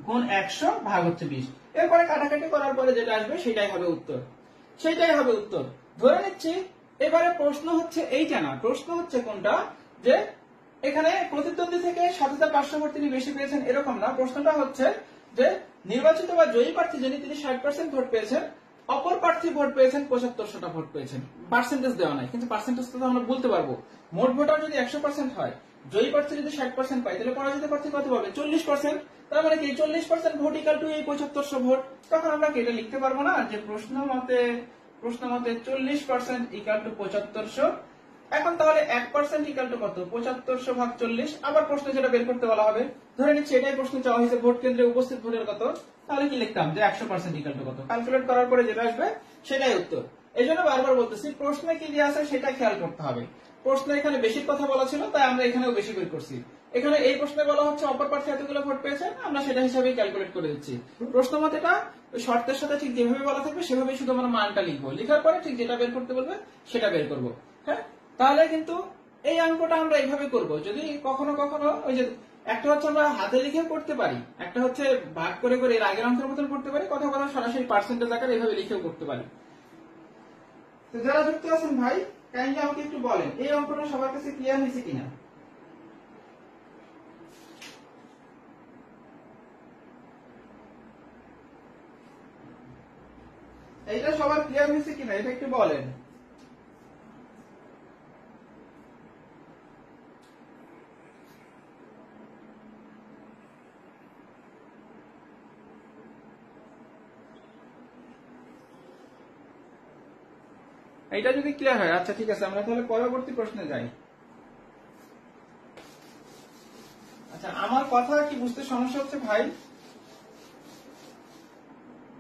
গুণ 100 ভাগ হচ্ছে 20, এরপরে কাটাকাটি করার পরে যেটা আসবে সেটাই হবে উত্তর, সেটাই হবে উত্তর। ধরে নিচ্ছি এবারে প্রশ্ন হচ্ছে এইটা না, প্রশ্ন হচ্ছে কোনটা, যে এখানে প্রতিদ্বন্দ্বী থেকে 7500 ভোট তিনি বেশি পেয়েছেন এরকম না, প্রশ্নটা হচ্ছে যে নির্বাচিত বা জয়ী প্রার্থী যিনি তিনি 60% ভোট পেয়েছেন, অপর প্রার্থী ভোট পেয়েছেন 7500টা ভোট পেয়েছেন, পার্সেন্টেজ দেওয়া নাই, কিন্তু পার্সেন্টেজ তো আমরা বলতে পারবো। মোট ভোটার যদি 100% হয়, জয়ী প্রার্থী যদি 60% পায়, তাহলে পরাজিত প্রার্থী কত পাবে, 40%, তার মানে কি 40% ভোট ইকুয়াল টু এই 7500 ভোট। তখন আমরা কি এটা লিখতে পারবো না যে প্রশ্ন মতে 40% ইকুয়াল টু 7500। এখন তাহলে 1% ইকুয়াল টু কত, 7500 ভাগ 40। আবার প্রশ্ন যেটা বের করতে বলা হবে, ধরে নিচ্ছি এটাই প্রশ্ন চাওয়া হয়েছে ভোট কেন্দ্রে উপস্থিত ভোটের কত, তাহলে কি লিখতাম যে 100% ইকুয়াল টু কত, ক্যালকুলেট করার পরে যেটা আসবে সেটাই উত্তর। এই জন্য বারবার বলতেছি প্রশ্নে কি দিয়ে আছে সেটা খেয়াল করতে হবে। প্রশ্নে এখানে বেশি কথা বলা ছিল, তাই আমরা এখানেও বেশি বের করছি। এখানে এই প্রশ্নে বলা হচ্ছে অপর প্রার্থী এতগুলো ভোট পেয়েছেন, আমরা সেটা হিসাবেই ক্যালকুলেট করে দিচ্ছি। প্রশ্ন মতে এটা শর্তের সাথে ঠিক যেভাবে বলা থাকবে সেভাবেই শুধু আমরা মানটা লিখবো, লিখার পরে ঠিক যেটা বের করতে বলবে সেটা বের করবো। হ্যাঁ, তাহলে কিন্তু এই অঙ্কটা আমরা এইভাবে করব। যদি কখনো কখনো ওই যে একটা হচ্ছে আমরা হাতে লিখেও করতে পারি, একটা হচ্ছে ভাগ করে করে এর আগের অঙ্কের মতন করতে পারি, কথা কথা সরাসরি পার্সেন্টেজ আকারে এইভাবে লিখেও করতে পারি। তো যারা যুক্ত আছেন ভাই কাইন্ডলি আমাকে একটু বলেন এই অঙ্কটা সবার কাছে ক্লিয়ার হয়েছে কিনা। এইটা সবার ক্লিয়ার হয়েছে কিনা এটা একটু বলেন। এইটা যদি ক্লিয়ার হয়, আচ্ছা ঠিক আছে, আমরা তাহলে পরবর্তী প্রশ্নে যাই। আচ্ছা, আমার কথা কি বুঝতে সমস্যা হচ্ছে ভাই?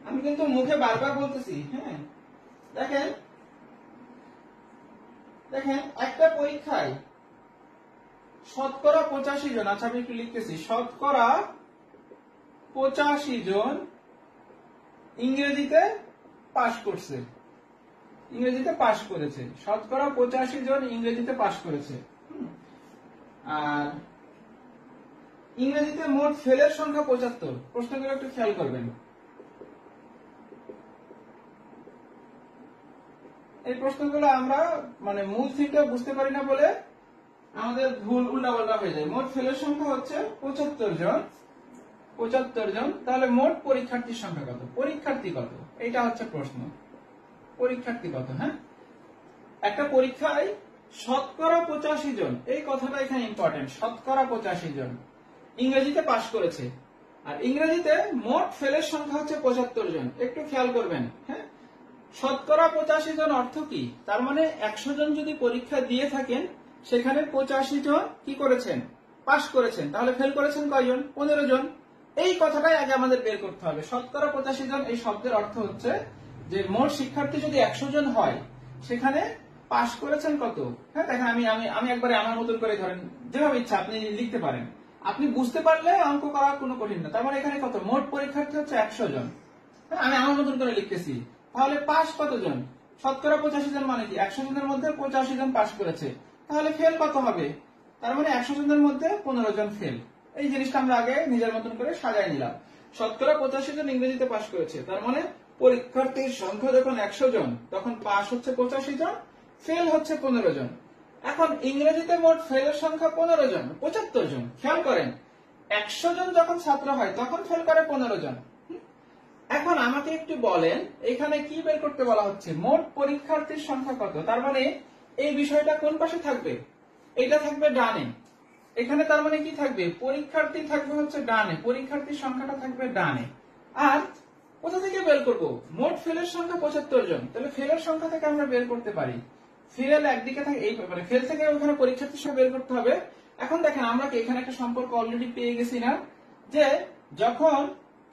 আমি কিন্তু মুখে বারবার বলতেছি। হ্যাঁ, দেখেন দেখেন একটা পরীক্ষায় শতকরা 85 জন, আচ্ছা আমি একটু লিখতেছি, শতকরা 85 জন ইংরেজিতে পাশ করছে, ইংরেজিতে পাশ করেছে, শতকরা 85 জন ইংরেজিতে পাশ করেছে। আর ইংরেজিতে মোট ফেলের সংখ্যা 75। প্রশ্নগুলো একটু খেয়াল করবেন। এই প্রশ্নগুলো আমরা মানে মূল থিমটা বুঝতে পারি না বলে আমাদের ভুল উল্টাপাল্টা হয়ে যায়। মোট ফেলের সংখ্যা হচ্ছে 75 জন। 75 জন। তাহলে মোট পরীক্ষার্থীর সংখ্যা কত? পরীক্ষার্থী কত? এটা হচ্ছে প্রশ্ন। পরীক্ষার্থী কত? হ্যাঁ, একটা পরীক্ষায় শতকরা 85 জন, এই কথাটা এখানে ইম্পর্টেন্ট। শতকরা 85 জন ইংরেজিতে পাশ করেছে, আর ইংরেজিতে মোট ফেলের সংখ্যা হচ্ছে 75 জন। একটু খেয়াল করবেন। হ্যাঁ, শতকরা 85 জন অর্থ কি? তার মানে 100 জন যদি পরীক্ষা দিয়ে থাকেন, সেখানে 85 জন কি করেছেন? পাশ করেছেন। তাহলে ফেল করেছেন কয়জন? 15 জন। এই কথাটাই আগে আমাদের বের করতে হবে। শতকরা 85 জন এই শব্দের অর্থ হচ্ছে যে মোট শিক্ষার্থী যদি 100 জন হয়, সেখানে পাশ করেছেন কত? হ্যাঁ, দেখেন আমি আমি আমি একবারে আমার মতন করে ধরেন, যেভাবে ইচ্ছা আপনি লিখতে পারেন। আপনি বুঝতে পারলে অঙ্ক করা কোনো কঠিন না। তার মানে এখানে কত? মোট পরীক্ষার্থী হচ্ছে 100 জন। হ্যাঁ, আমি আমার মতন করে লিখতেছি। তাহলে পাশ কতজন? শতকরা 85 জন মানে কি? 100 জনের মধ্যে 85 জন পাশ করেছে। তাহলে ফেল কত হবে? তার মানে 100 জনের মধ্যে 15 জন ফেল। এই জিনিসটা আমরা আগে নিজের মতন করে সাজাই নিলাম। শতকরা 85 জন ইংরেজিতে পাশ করেছে, তার মানে পরীক্ষার্থীর সংখ্যা যখন 100 জন, তখন পাশ হচ্ছে 85 জন, ফেল হচ্ছে 15 জন। এখন ইংরেজিতে মোট ফেলের সংখ্যা 15 জন, 75 জন। খেয়াল করেন, 100 জন যখন ছাত্র হয় তখন ফেল করে 15 জন। এখন আমাকে একটু বলেন, এখানে কি বের করতে বলা হচ্ছে? মোট পরীক্ষার্থীর সংখ্যা কত? তার মানে এই বিষয়টা কোন পাশে থাকবে? এটা থাকবে ডানে। এখানে তার মানে কি থাকবে? পরীক্ষার্থী থাকবে হচ্ছে ডানে, পরীক্ষার্থীর সংখ্যাটা থাকবে ডানে। আর কোথা থেকে বের করব? মোট ফেলের সংখ্যা 75 জন। তাহলে ফেলের সংখ্যা থেকে আমরা বের করতে পারি। ফেল একদিকে থাকে, এই মানে ফেল থেকে ওখানে পরীক্ষার্থীর সংখ্যা বের করতে হবে। এখন দেখেন, আমরা কি এখানে একটা সম্পর্ক অলরেডি পেয়ে গেছি না, যে যখন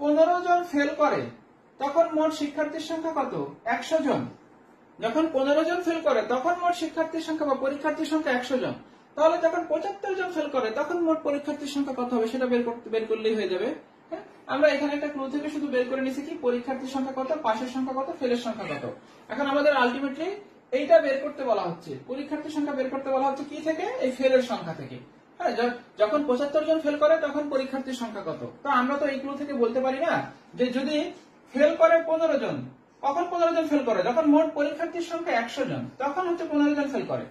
15 জন ফেল করে তখন মোট শিক্ষার্থীর সংখ্যা কত? 100 জন। যখন 15 জন ফেল করে তখন মোট শিক্ষার্থীর সংখ্যা বা পরীক্ষার্থীর সংখ্যা 100 জন। তাহলে যখন 75 জন ফেল করে তখন মোট পরীক্ষার্থীর সংখ্যা কত হবে? সেটা বের করলেই হয়ে যাবে। হ্যাঁ, আমরা এখানে একটা ক্লু থেকে শুধু বের করে নিছি কি পরীক্ষার্থীর সংখ্যা কত, পাশের সংখ্যা কত, ফেলের সংখ্যা কত। এখন আমাদের আলটিমেটলি এইটা বের করতে বলা হচ্ছে। পরীক্ষার্থীর সংখ্যা বের করতে বলা হচ্ছে কি থেকে? এই ফেলের সংখ্যা থেকে। হ্যাঁ, যখন 75 জন ফেল করে তখন পরীক্ষার্থীর সংখ্যা কত। তো আমরা তো এই ক্লু থেকে বলতে পারি না যে যদি ফেল করে 15 জন, কখন 15 জন ফেল করে? যখন মোট পরীক্ষার্থীর সংখ্যা 100 জন, তখন হচ্ছে 15 জন ফেল করে।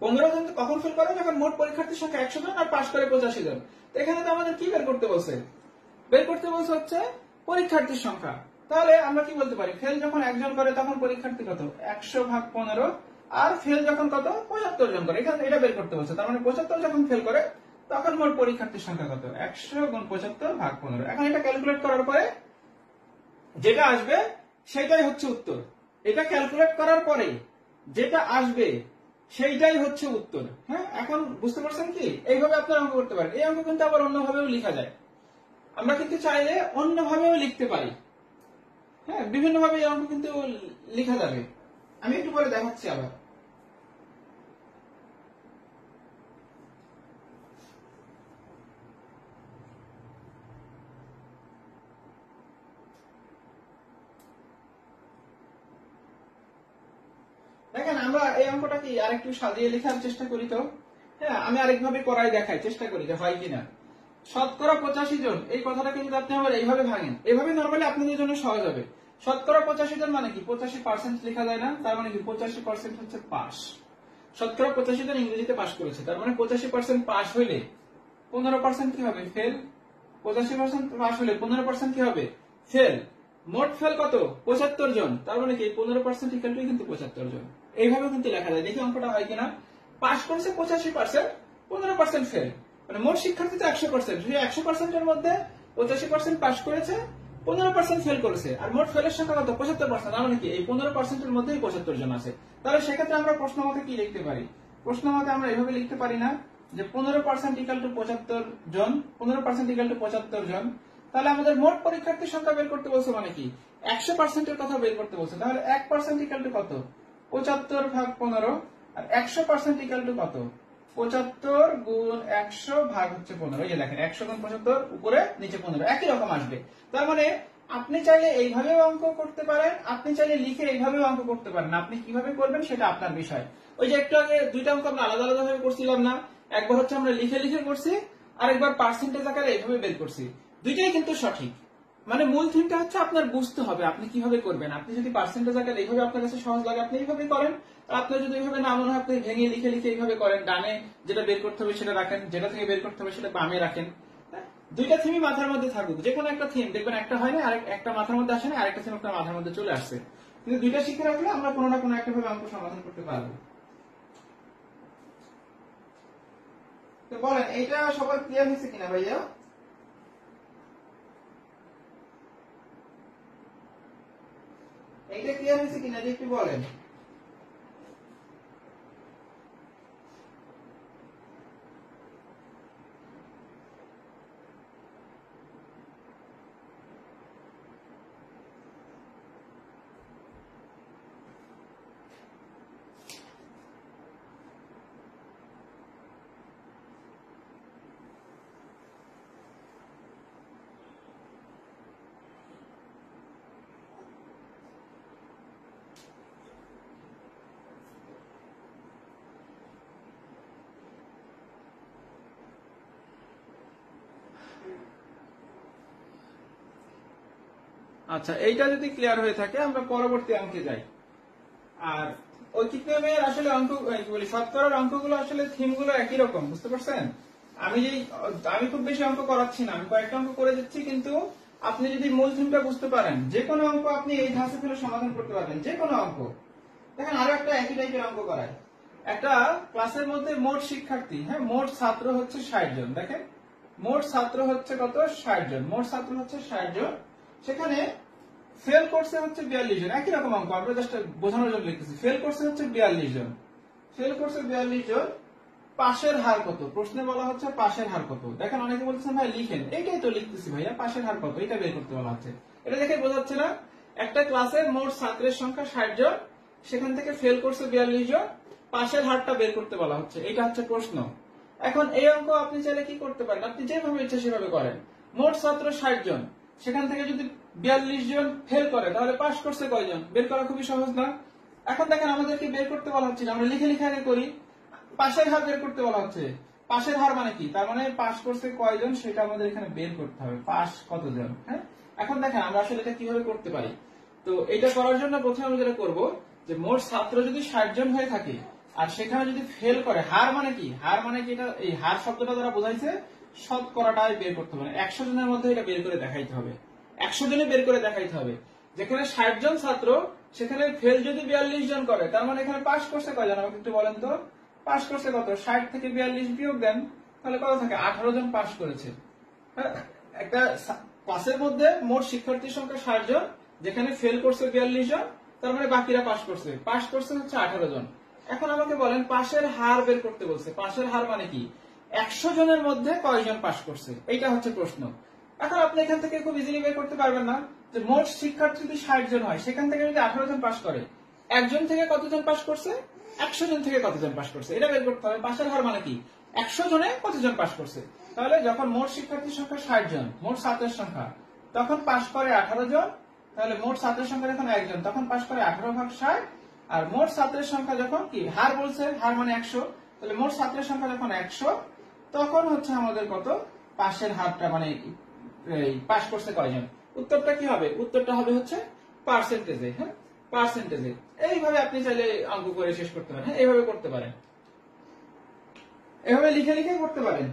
15 জন কখন ফেল করে? যখন মোট পরীক্ষার্থীর সংখ্যা 100 জন আর পাশ করে 85 জন। তো এখানে তো আমাদের কি বের করতে বলছে? বের করতে বলছে হচ্ছে পরীক্ষার্থীর সংখ্যা। তাহলে আমরা কি বলতে পারি? ফেল যখন একজন করে তখন পরীক্ষার্থী কত? 100 ভাগ 15। আর ফেল যখন কত? 75 জন করে। এখানে এটা বের করতে বলছে। তার মানে 75 যখন ফেল করে তখন মোট পরীক্ষার্থীর সংখ্যা কত? 100 গুণ 75 ভাগ 15। এখন এটা ক্যালকুলেট করার পরে যেটা আসবে সেটাই হচ্ছে উত্তর। এটা ক্যালকুলেট করার পরে যেটা আসবে সেইটাই হচ্ছে উত্তর। হ্যাঁ, এখন বুঝতে পারছেন কি? এইভাবে আপনারা অঙ্ক করতে পারেন। এই অঙ্ক কিন্তু আবার অন্যভাবেও লেখা যায়। আমরা কিন্তু চাইলে অন্যভাবেও লিখতে পারি। হ্যাঁ, বিভিন্নভাবে এই অঙ্ক কিন্তু লেখা যাবে। আমি একটু পরে দেখাচ্ছি আবার। দেখেন, আমরা এই অঙ্কটা কি আরেকটু সাজিয়ে লেখার চেষ্টা করি তো। হ্যাঁ, আমি আরেকভাবে করাই দেখাই, চেষ্টা করি যে হয় কিনা। শতকরা 85 জন, এই কথাটাকে যদি আপনি আবার এইভাবে ভাঙেন, এভাবে নরমালি আপনাদের জন্য সহজ হবে। শতকরা 85 জন মানে কি? 85% লেখা যায় না? তার মানে কি 85% হচ্ছে পাস। শতকরা 85 জন ইংরেজিতে পাস করেছে, তার মানে 85% পাস হইলে 15% কি হবে? ফেল। 85% পাস হলে 15% কি হবে? ফেল। মোট ফেল কত? 75 জন। তার মানে কি 15% ইকুয়াল টু কিন্তু 75 জন। এইভাবে কিন্তু লেখা যায়। দেখি অঙ্কটা হয় কিনা। পাস করেছে 85%, 15% ফেল। মানে মোট শিক্ষার্থী তো 100%, সেই 100% এর মধ্যে 85% পাস করেছে, 15% ফেল করেছে। আর মোট ফেলের সংখ্যা কত? 75%। তার মানে কি এই 15% এর মধ্যেই 75 জন আছে। তাহলে সেক্ষেত্রে আমরা প্রশ্ন মতে কি লিখতে পারি? প্রশ্ন মতে আমরা এইভাবে লিখতে পারি না যে 15% ইকুয়াল টু 75 জন, 15% ইকুয়াল টু 75 জন। তাহলে আমাদের মোট পরীক্ষার্থীর সংখ্যা বের করতে বলছে মানে কি? 100% এর কথা বের করতে বলছে। তাহলে 1% ইকুয়াল টু কত? 75 ভাগ 15। আর 100% ইকুয়াল টু কত? 75 গুণ 100 ভাগ হচ্ছে 15। এই যে দেখেন, 100 গুণ 75, উপরে নিচে 15, একই রকম আসবে। তার মানে আপনি চাইলে এইভাবেও অঙ্ক করতে পারেন, আপনি চাইলে লিখে এইভাবেও অঙ্ক করতে পারেন। আপনি কিভাবে করবেন সেটা আপনার বিষয়। ওই যে একটু আগে দুইটা অঙ্ক আমরা আলাদা আলাদা ভাবে করছিলাম না? একবার হচ্ছে আমরা লিখে লিখে করছি, আরেকবার পার্সেন্টেজ আকারে এইভাবে বের করছি। দুইটাই কিন্তু সঠিক। মানে মূল থিমটা হচ্ছে আপনার বুঝতে হবে আপনি কিভাবে করবেন। আপনি যদি পার্সেন্টেজ আকারে এইভাবে আপনার কাছে সহজ লাগে আপনি এইভাবে করেন, আর আপনার যদি এইভাবে না মনে হয় আপনি ভেঙে লিখে লিখে এইভাবে করেন, ডানে যেটা বের করতে হবে সেটা রাখেন, যেটা থেকে বের করতে হবে সেটা বামে রাখেন। দুইটা থিমই মাথার মধ্যে থাকুক, যে কোনো একটা থিম দেখবেন একটা হয় না, একটা মাথার মধ্যে আসে না, আরেকটা থিম আপনার মাথার মধ্যে চলে আসছে। কিন্তু দুইটা শিখে রাখলে আমরা কোনো না কোনো একটা ভাবে অঙ্ক সমাধান করতে পারবো। তো বলেন এইটা সবার ক্লিয়ার হয়েছে কিনা ভাইয়া? এইটা ক্লিয়ার হয়েছে কিনা যে একটু বলেন। আচ্ছা, এইটা যদি ক্লিয়ার হয়ে থাকে আমরা পরবর্তী অঙ্কে যাই। আর ঐকিক নিয়মের আসলে অঙ্ক কি বলি শতকরার অঙ্কগুলো আসলে থিমগুলো একই রকম, বুঝতে পারছেন? আমি খুব বেশি অঙ্ক করাচ্ছি না, আমি কয়েকটা অঙ্ক করে দিচ্ছি, কিন্তু আপনি যদি মূল থিমটা বুঝতে পারেন যে কোনো অঙ্ক আপনি এই ধাঁচে ফেলে সমাধান করতে পারবেন, যে কোনো অঙ্ক। দেখেন আরো একটা একই টাইপের অঙ্ক করায়। একটা ক্লাসের মধ্যে মোট শিক্ষার্থী, হ্যাঁ মোট ছাত্র হচ্ছে 60 জন। দেখেন মোট ছাত্র হচ্ছে কত? 60 জন। মোট ছাত্র হচ্ছে 60 জন, সেখানে ফেল করছে হচ্ছে 42 জন। একই রকম অঙ্ক, আমরা জাস্ট বোঝানোর জন্য লিখতেছি। ফেল করছে হচ্ছে 42 জন, ফেল করছে 42 জন। পাশের হার কত? প্রশ্নে বলা হচ্ছে পাশের হার কত। দেখেন অনেকে বলছেন ভাই লিখেন, এইটাই তো লিখতেছি ভাইয়া, পাশের হার কত এটা বের করতে বলা হচ্ছে। এটা দেখে বোঝাচ্ছে না? একটা ক্লাসের মোট ছাত্রের সংখ্যা 60 জন, সেখান থেকে ফেল করছে 42 জন, পাশের হারটা বের করতে বলা হচ্ছে, এটা হচ্ছে প্রশ্ন। এখন এই অঙ্ক আপনি চাইলে কি করতে পারেন, আপনি যেভাবে ইচ্ছা সেভাবে করেন। মোট ছাত্র 60 জন, সেখান থেকে যদি 42 জন ফেল করে তাহলে পাস করছে কয়জন বের করা খুবই সহজ না? এখন দেখেন আমাদেরকে বের করতে বলা হচ্ছে, আমরা লিখে লিখে আগে করি। পাশের হার বের করতে বলা হচ্ছে, পাশের হার মানে কি? তার মানে পাস করছে কয়জন সেটা আমাদের এখানে বের করতে হবে, পাস কতজন। হ্যাঁ, এখন দেখেন আমরা আসলে এটা কিভাবে করতে পারি। তো এটা করার জন্য প্রথমে আমরা যেটা করবো, যে মোট ছাত্র যদি 60 জন হয়ে থাকে আর সেখানে যদি ফেল করে, হার মানে কি? হার মানে কি? এটা এই হার শব্দটা যারা বোঝাইছে শতকরাটাই বের করতে হবে, 100 জনের মধ্যে এটা বের করে দেখাইতে হবে, 100 জনে বের করে দেখাইতে হবে। যেখানে 60 জন ছাত্র সেখানে ফেল যদি 42 জন করে, তার মানে এখানে পাস করছে কয়জন আমাকে একটু বলেন তো? পাস করছে কত? 60 থেকে 42 বিয়োগ দেন, তাহলে কত থাকে? 18 জন পাস করেছে। একটা ক্লাসের মধ্যে মোট শিক্ষার্থীর সংখ্যা 60 জন, যেখানে ফেল করছে 42 জন, তার মানে বাকিরা পাস করছে। পাস করছে হচ্ছে 18 জন। এখন আমাকে বলেন পাশের হার বের করতে বলছে। পাশের হার মানে কি? 100 জনের মধ্যে কয়জন পাস করছে, এইটা হচ্ছে প্রশ্ন। এখন আপনি এখান থেকে খুব ইজিলি বের করতে পারবেন না, যে মোট শিক্ষার্থী যদি 60 জন হয়, সেখান থেকে যদি 18 জন পাস করে, একজন থেকে কতজন পাস করছে, 100 জন থেকে কতজন পাস করছে, এটা বের করতে হবে। পাশের হার মানে কি? 100 জনে কতজন পাস করছে। তাহলে যখন মোট শিক্ষার্থীর সংখ্যা 60 জন, মোট ছাত্রের সংখ্যা, তখন পাস করে 18 জন। তাহলে মোট ছাত্রের সংখ্যা যখন 1 জন, তখন পাস করে 18 ভাগ 60। আর মোট ছাত্রের সংখ্যা যখন কি হার বলছে, হার মানে 100, তাহলে মোট ছাত্রের সংখ্যা যখন 100, তখন হচ্ছে আমাদের কত? পাশের হারটা মানে পাস করছে কয়জন। উত্তরটা কি হবে? উত্তরটা হবে হচ্ছে পার্সেন্টেজে। হ্যাঁ, পার্সেন্টেজে। এইভাবে আপনি চাইলে অঙ্ক করে শেষ করতে পারেন। হ্যাঁ, এইভাবে করতে পারেন, এভাবে লিখে লিখে করতে পারেন।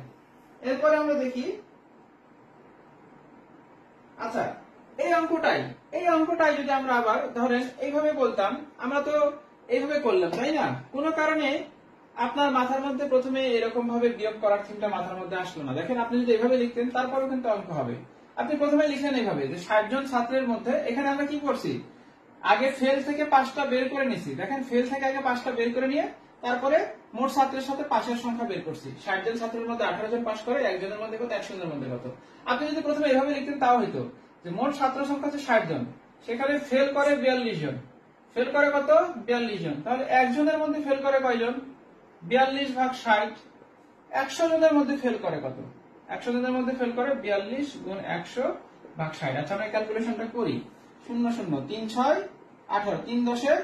এরপরে আমরা দেখি, আচ্ছা এই অঙ্কটাই যদি আমরা আবার ধরেন এইভাবে বলতাম, আমরা তো এইভাবে করলাম তাই না? কোনো কারণে আপনার মাথার মধ্যে প্রথমে এরকম ভাবে বিয়োগ করার থিমটা মাথার মধ্যে আসলো না। দেখেন আপনি যদি এইভাবে লিখতেন তারপরেও কিন্তু অঙ্ক হবে। আপনি প্রথমে লিখলেন এইভাবে যে 60 জন ছাত্রের মধ্যে, এখানে আমরা কি করছি? আগে ফেল থেকে 5টা বের করে নিছি। দেখেন ফেল থেকে আগে 5টা বের করে নিয়ে তারপরে মোট ছাত্রের সাথে পাশের সংখ্যা বের করছি। 60 জন ছাত্রের মধ্যে 18 জন পাস করে, একজনের মধ্যে কত? 100 জনের মধ্যে কত? আপনি যদি প্রথমে এইভাবে লিখতেন তাও হইতো, যে মোট ছাত্র সংখ্যা হচ্ছে 60 জন, সেখানে ফেল করে 42 জন। ফেল করে কত? 42 জন। তাহলে একজনের মধ্যে ফেল করে কয়জন? 42 ভাগ 60। 100 জনের মধ্যে ফেল করে কত? 100 জনের মধ্যে ফেল করে 42 গুণ 100 ভাগ 60। আচ্ছা আমরা ক্যালকুলেশনটা করি। 0 0 3 6 18, 3 10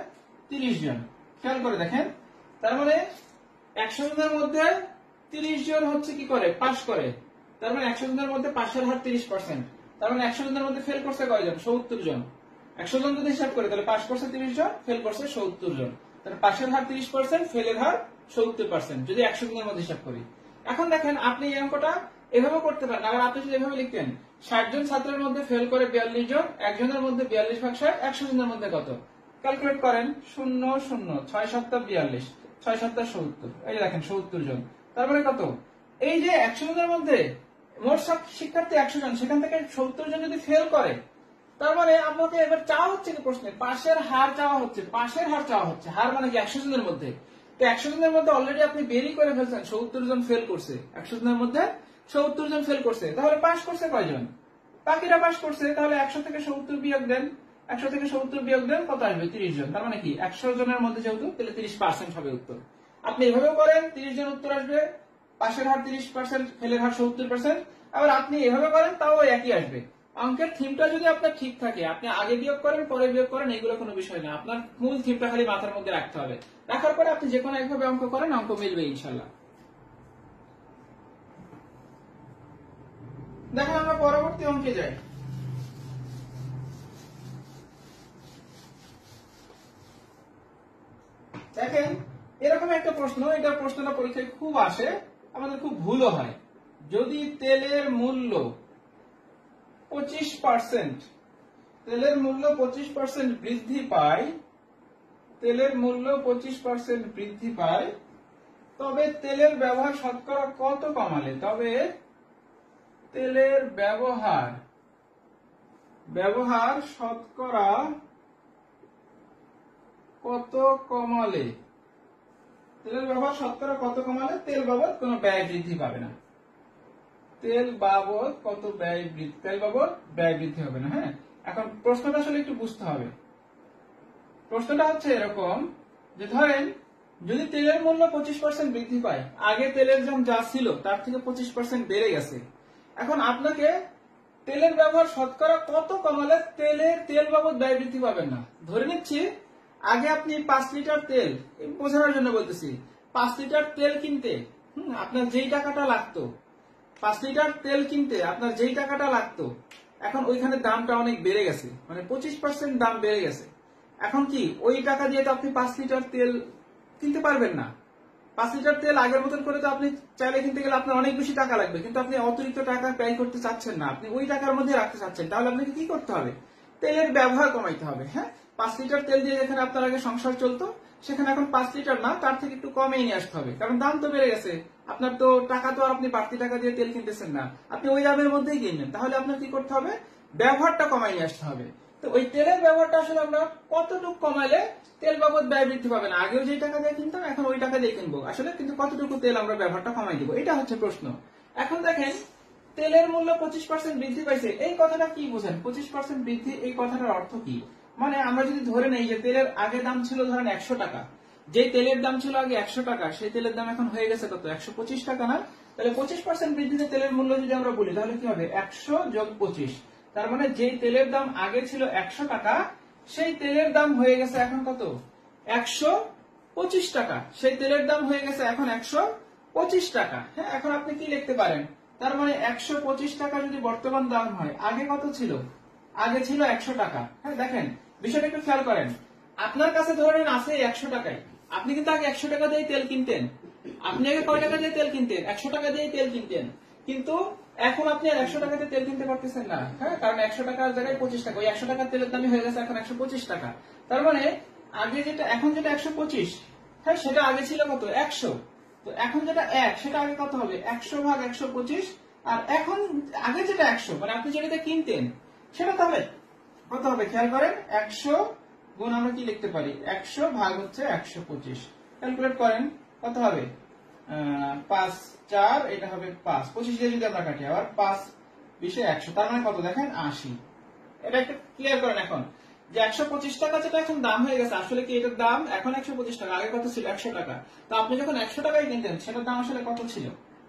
30 জন। খেয়াল করে দেখেন, তার মানে 100 জনের মধ্যে 30 জন হচ্ছে কি করে? পাস করে। তার মানে 100 জনের মধ্যে পাশের হার 30%। তার মানে 100 জনের মধ্যে ফেল করছে কয়জন? 70 জন। 100 জন যদি হিসাব করে তাহলে পাস করছে 30 জন, ফেল করছে 70 জন। তাহলে পাসের হার 30%, ফেলের হার 70%, যদি 100 জনের মধ্যে হিসাব করি। এখন দেখেন আপনি এই অঙ্কটা এভাবে করতে পারেন। আবার আপনি যদি এভাবে লিখতেন 60 জন ছাত্রের মধ্যে ফেল করে 42 জন, একজনের মধ্যে 42 ভাগ 60, 100 জনের মধ্যে কত? ক্যালকুলেট করেন। 0 0 6 7 42, 6 7 70, এই যে দেখেন 70 জন। তারপরে কত? এই যে 100 জনের মধ্যে মোট শিক্ষার্থী 100 জন, সেখান থেকে 70 জন যদি ফেল করে, তার মানে আপনাকে এবার চাওয়া হচ্ছে কি প্রশ্নে? পাশের হার চাওয়া হচ্ছে। পাশের হার চাওয়া হচ্ছে। হার মানে কি? 100 জনের মধ্যে। তো 100 জনের মধ্যে অলরেডি আপনি বেরই করে ফেলছেন 70 জন ফেল করছে। 100 জনের মধ্যে 70 জন ফেল করছে, তাহলে পাস করছে কয়জন? বাকিরা পাস করছে। তাহলে 100 থেকে 70 বিয়োগ দেন। 100 থেকে 70 বিয়োগ দেন, কত আসবে? 30 জন। তার মানে কি 100 জনের মধ্যে যেহেতু, তাহলে 30% হবে উত্তর। আপনি এভাবেও করেন, 30 জন উত্তর আসবে, পাশের হার 30%, ফেলের হার 70%। আবার আপনি এভাবে করেন, তাও একই আসবে। অঙ্কের থিমটা যদি আপনার ঠিক থাকে, আপনি আগে বিয়োগ করেন পরে বিয়োগ করেন, এগুলো কোনো বিষয় না। আপনার মূল থিমটা খালি মাথার মধ্যে রাখতে হবে। রাখার পরে আপনি যে কোনো একভাবে অঙ্ক করেন, অঙ্ক মিলবে ইনশাল্লাহ। দেখেন আমরা পরবর্তী অঙ্কে যাই। দেখেন এরকম একটা প্রশ্ন, এটা প্রশ্নটা পরীক্ষায় খুব আসে, আমাদের খুব ভুলও হয়। যদি তেলের মূল্য 25%, তেলের মূল্য 25% বৃদ্ধি পায়, তেলের মূল্য 25% বৃদ্ধি পায়, তবে তেলের ব্যবহার শতকরা কত কমালে? তবে তেলের ব্যবহার শতকরা কত কমালে? তেলের ব্যবহার শতকরা কত কমালে তেল বাবদ কোনো ব্যয় বৃদ্ধি পাবে না। তেল বাবদ কত ব্যয় বৃদ্ধি? তেল বাবদ ব্যয় বৃদ্ধি হবে না। হ্যাঁ, এখন প্রশ্নটা আসলে একটু বুঝতে হবে। প্রশ্নটা হচ্ছে এরকম যে ধরেন যদি তেলের মূল্য 25% বৃদ্ধি পায়, আগে তেলের দাম যা ছিল তার থেকে 25% বেড়ে গেছে। এখন আপনাকে তেলের ব্যবহার শতকরা কত কমালে তেল বাবদ ব্যয় বৃদ্ধি পাবেন না। ধরে নিচ্ছি আগে আপনি 5 লিটার তেল, বোঝানোর জন্য বলতেছি, 5 লিটার তেল কিনতে আপনার যেই টাকাটা লাগতো, 5 লিটার তেল কিনতে আপনার যেই টাকাটা লাগতো, এখন ওইখানে দামটা অনেক বেড়ে গেছে, মানে 25% দাম বেড়ে গেছে। এখন কি ওই টাকা দিয়ে তো আপনি 5 লিটার তেল কিনতে পারবেন না। 5 লিটার তেল আগের মতন করে তো আপনি চাইলে কিনতে গেলে আপনার অনেক বেশি টাকা লাগবে, কিন্তু আপনি অতিরিক্ত টাকা ব্যয় করতে চাচ্ছেন না, আপনি ওই টাকার মধ্যে রাখতে চাচ্ছেন। তাহলে আপনাকে কি করতে হবে? তেলের ব্যবহার কমাইতে হবে। হ্যাঁ, 5 লিটার তেল দিয়ে যেখানে আপনার আগে সংসার চলতো, সেখানে এখন 5 লিটার না, তার থেকে একটু কমে নিয়ে আসতে হবে, কারণ দাম তো বেড়ে গেছে। আপনার তো টাকা তো আর আপনি বাড়তি টাকা দিয়ে তেল কিনতেছেন না, আপনি ওই দামের মধ্যেই কিনবেন। তাহলে আপনার কি করতে হবে? ব্যবহারটা কমাই নিয়ে আসতে হবে। তো ওই তেলের ব্যবহারটা আসলে আমরা কতটুকু কমাইলে তেল বাবদ ব্যয় বৃদ্ধি পাবে না? আগেও যে টাকা দিয়ে কিনতাম এখন ওই টাকা দিয়ে কিনবো, আসলে কিন্তু কতটুকু তেল আমরা ব্যবহারটা কমাই দিব, এটা হচ্ছে প্রশ্ন। এখন দেখেন তেলের মূল্য 25% বৃদ্ধি পাইছে, এই কথাটা কি বোঝেন? 25% বৃদ্ধি, এই কথাটার অর্থ কি? মানে আমরা যদি ধরে নেই যে তেলের আগে দাম ছিল ধরেন 100 টাকা, যে তেলের দাম ছিল আগে 100 টাকা, সেই তেলের দাম এখন হয়ে গেছে কত? 125 টাকা না? তাহলে 25% বৃদ্ধিতে তেলের মূল্য যদি আমরা বলি, তাহলে কি হবে? 100 যোগ 25, তার মানে যেই তেলের দাম আগে ছিল 100 টাকা, সেই তেলের দাম হয়ে গেছে এখন কত? 125 টাকা। সেই তেলের দাম হয়ে গেছে এখন 125 টাকা। হ্যাঁ, এখন আপনি কি লিখতে পারেন? তার মানে 125 টাকা যদি বর্তমান দাম হয়, আগে কত ছিল? আগে ছিল 100 টাকা। হ্যাঁ, দেখেন বিষয়টা একটু খেয়াল করেন। আপনার কাছে ধরেন আছে 100 টাকায়, আপনি কিন্তু আগে 100 টাকা দিয়ে তেল কিনতেন। আপনি আগে কয় টাকা দিয়ে তেল কিনতেন? 100 টাকা দিয়ে তেল কিনতেন, কিন্তু এখন আপনি আর 100 টাকাতে তেল কিনতে পারতেছেন না। হ্যাঁ, কারণ 100 টাকার জায়গায় 25 টাকা, ওই 100 টাকার তেলের দামই হয়ে গেছে এখন 125 টাকা। তার মানে আগে যেটা, এখন যেটা 125, হ্যাঁ সেটা আগে ছিল কত? 100। তো এখন যেটা 1, সেটা আগে কত হবে? 100 ভাগ 125। আর এখন আগে যেটা 100, মানে আপনি যেটা কিনতেন, সেটা তাহলে কত হবে? খেয়াল করেন, 100 গুণ আমরা কি লিখতে পারি? 100 ভাগ হচ্ছে 125। ক্যালকুলেট করেন কত হবে? 5 4, এটা হবে 5, 25 দিয়ে যদি আমরা কাটি, আবার 5 20 100, তার মানে কত? দেখেন 80। এটা একটু ক্লিয়ার করেন এখন, যে 125 টাকা যেটা এখন দাম হয়ে গেছে, আসলে কি এটার দাম এখন 125 টাকা, আগে কত ছিল? 100 টাকা। তো আপনি যখন 100 টাকায় কিনতেন, সেটার দাম আসলে কত ছিল?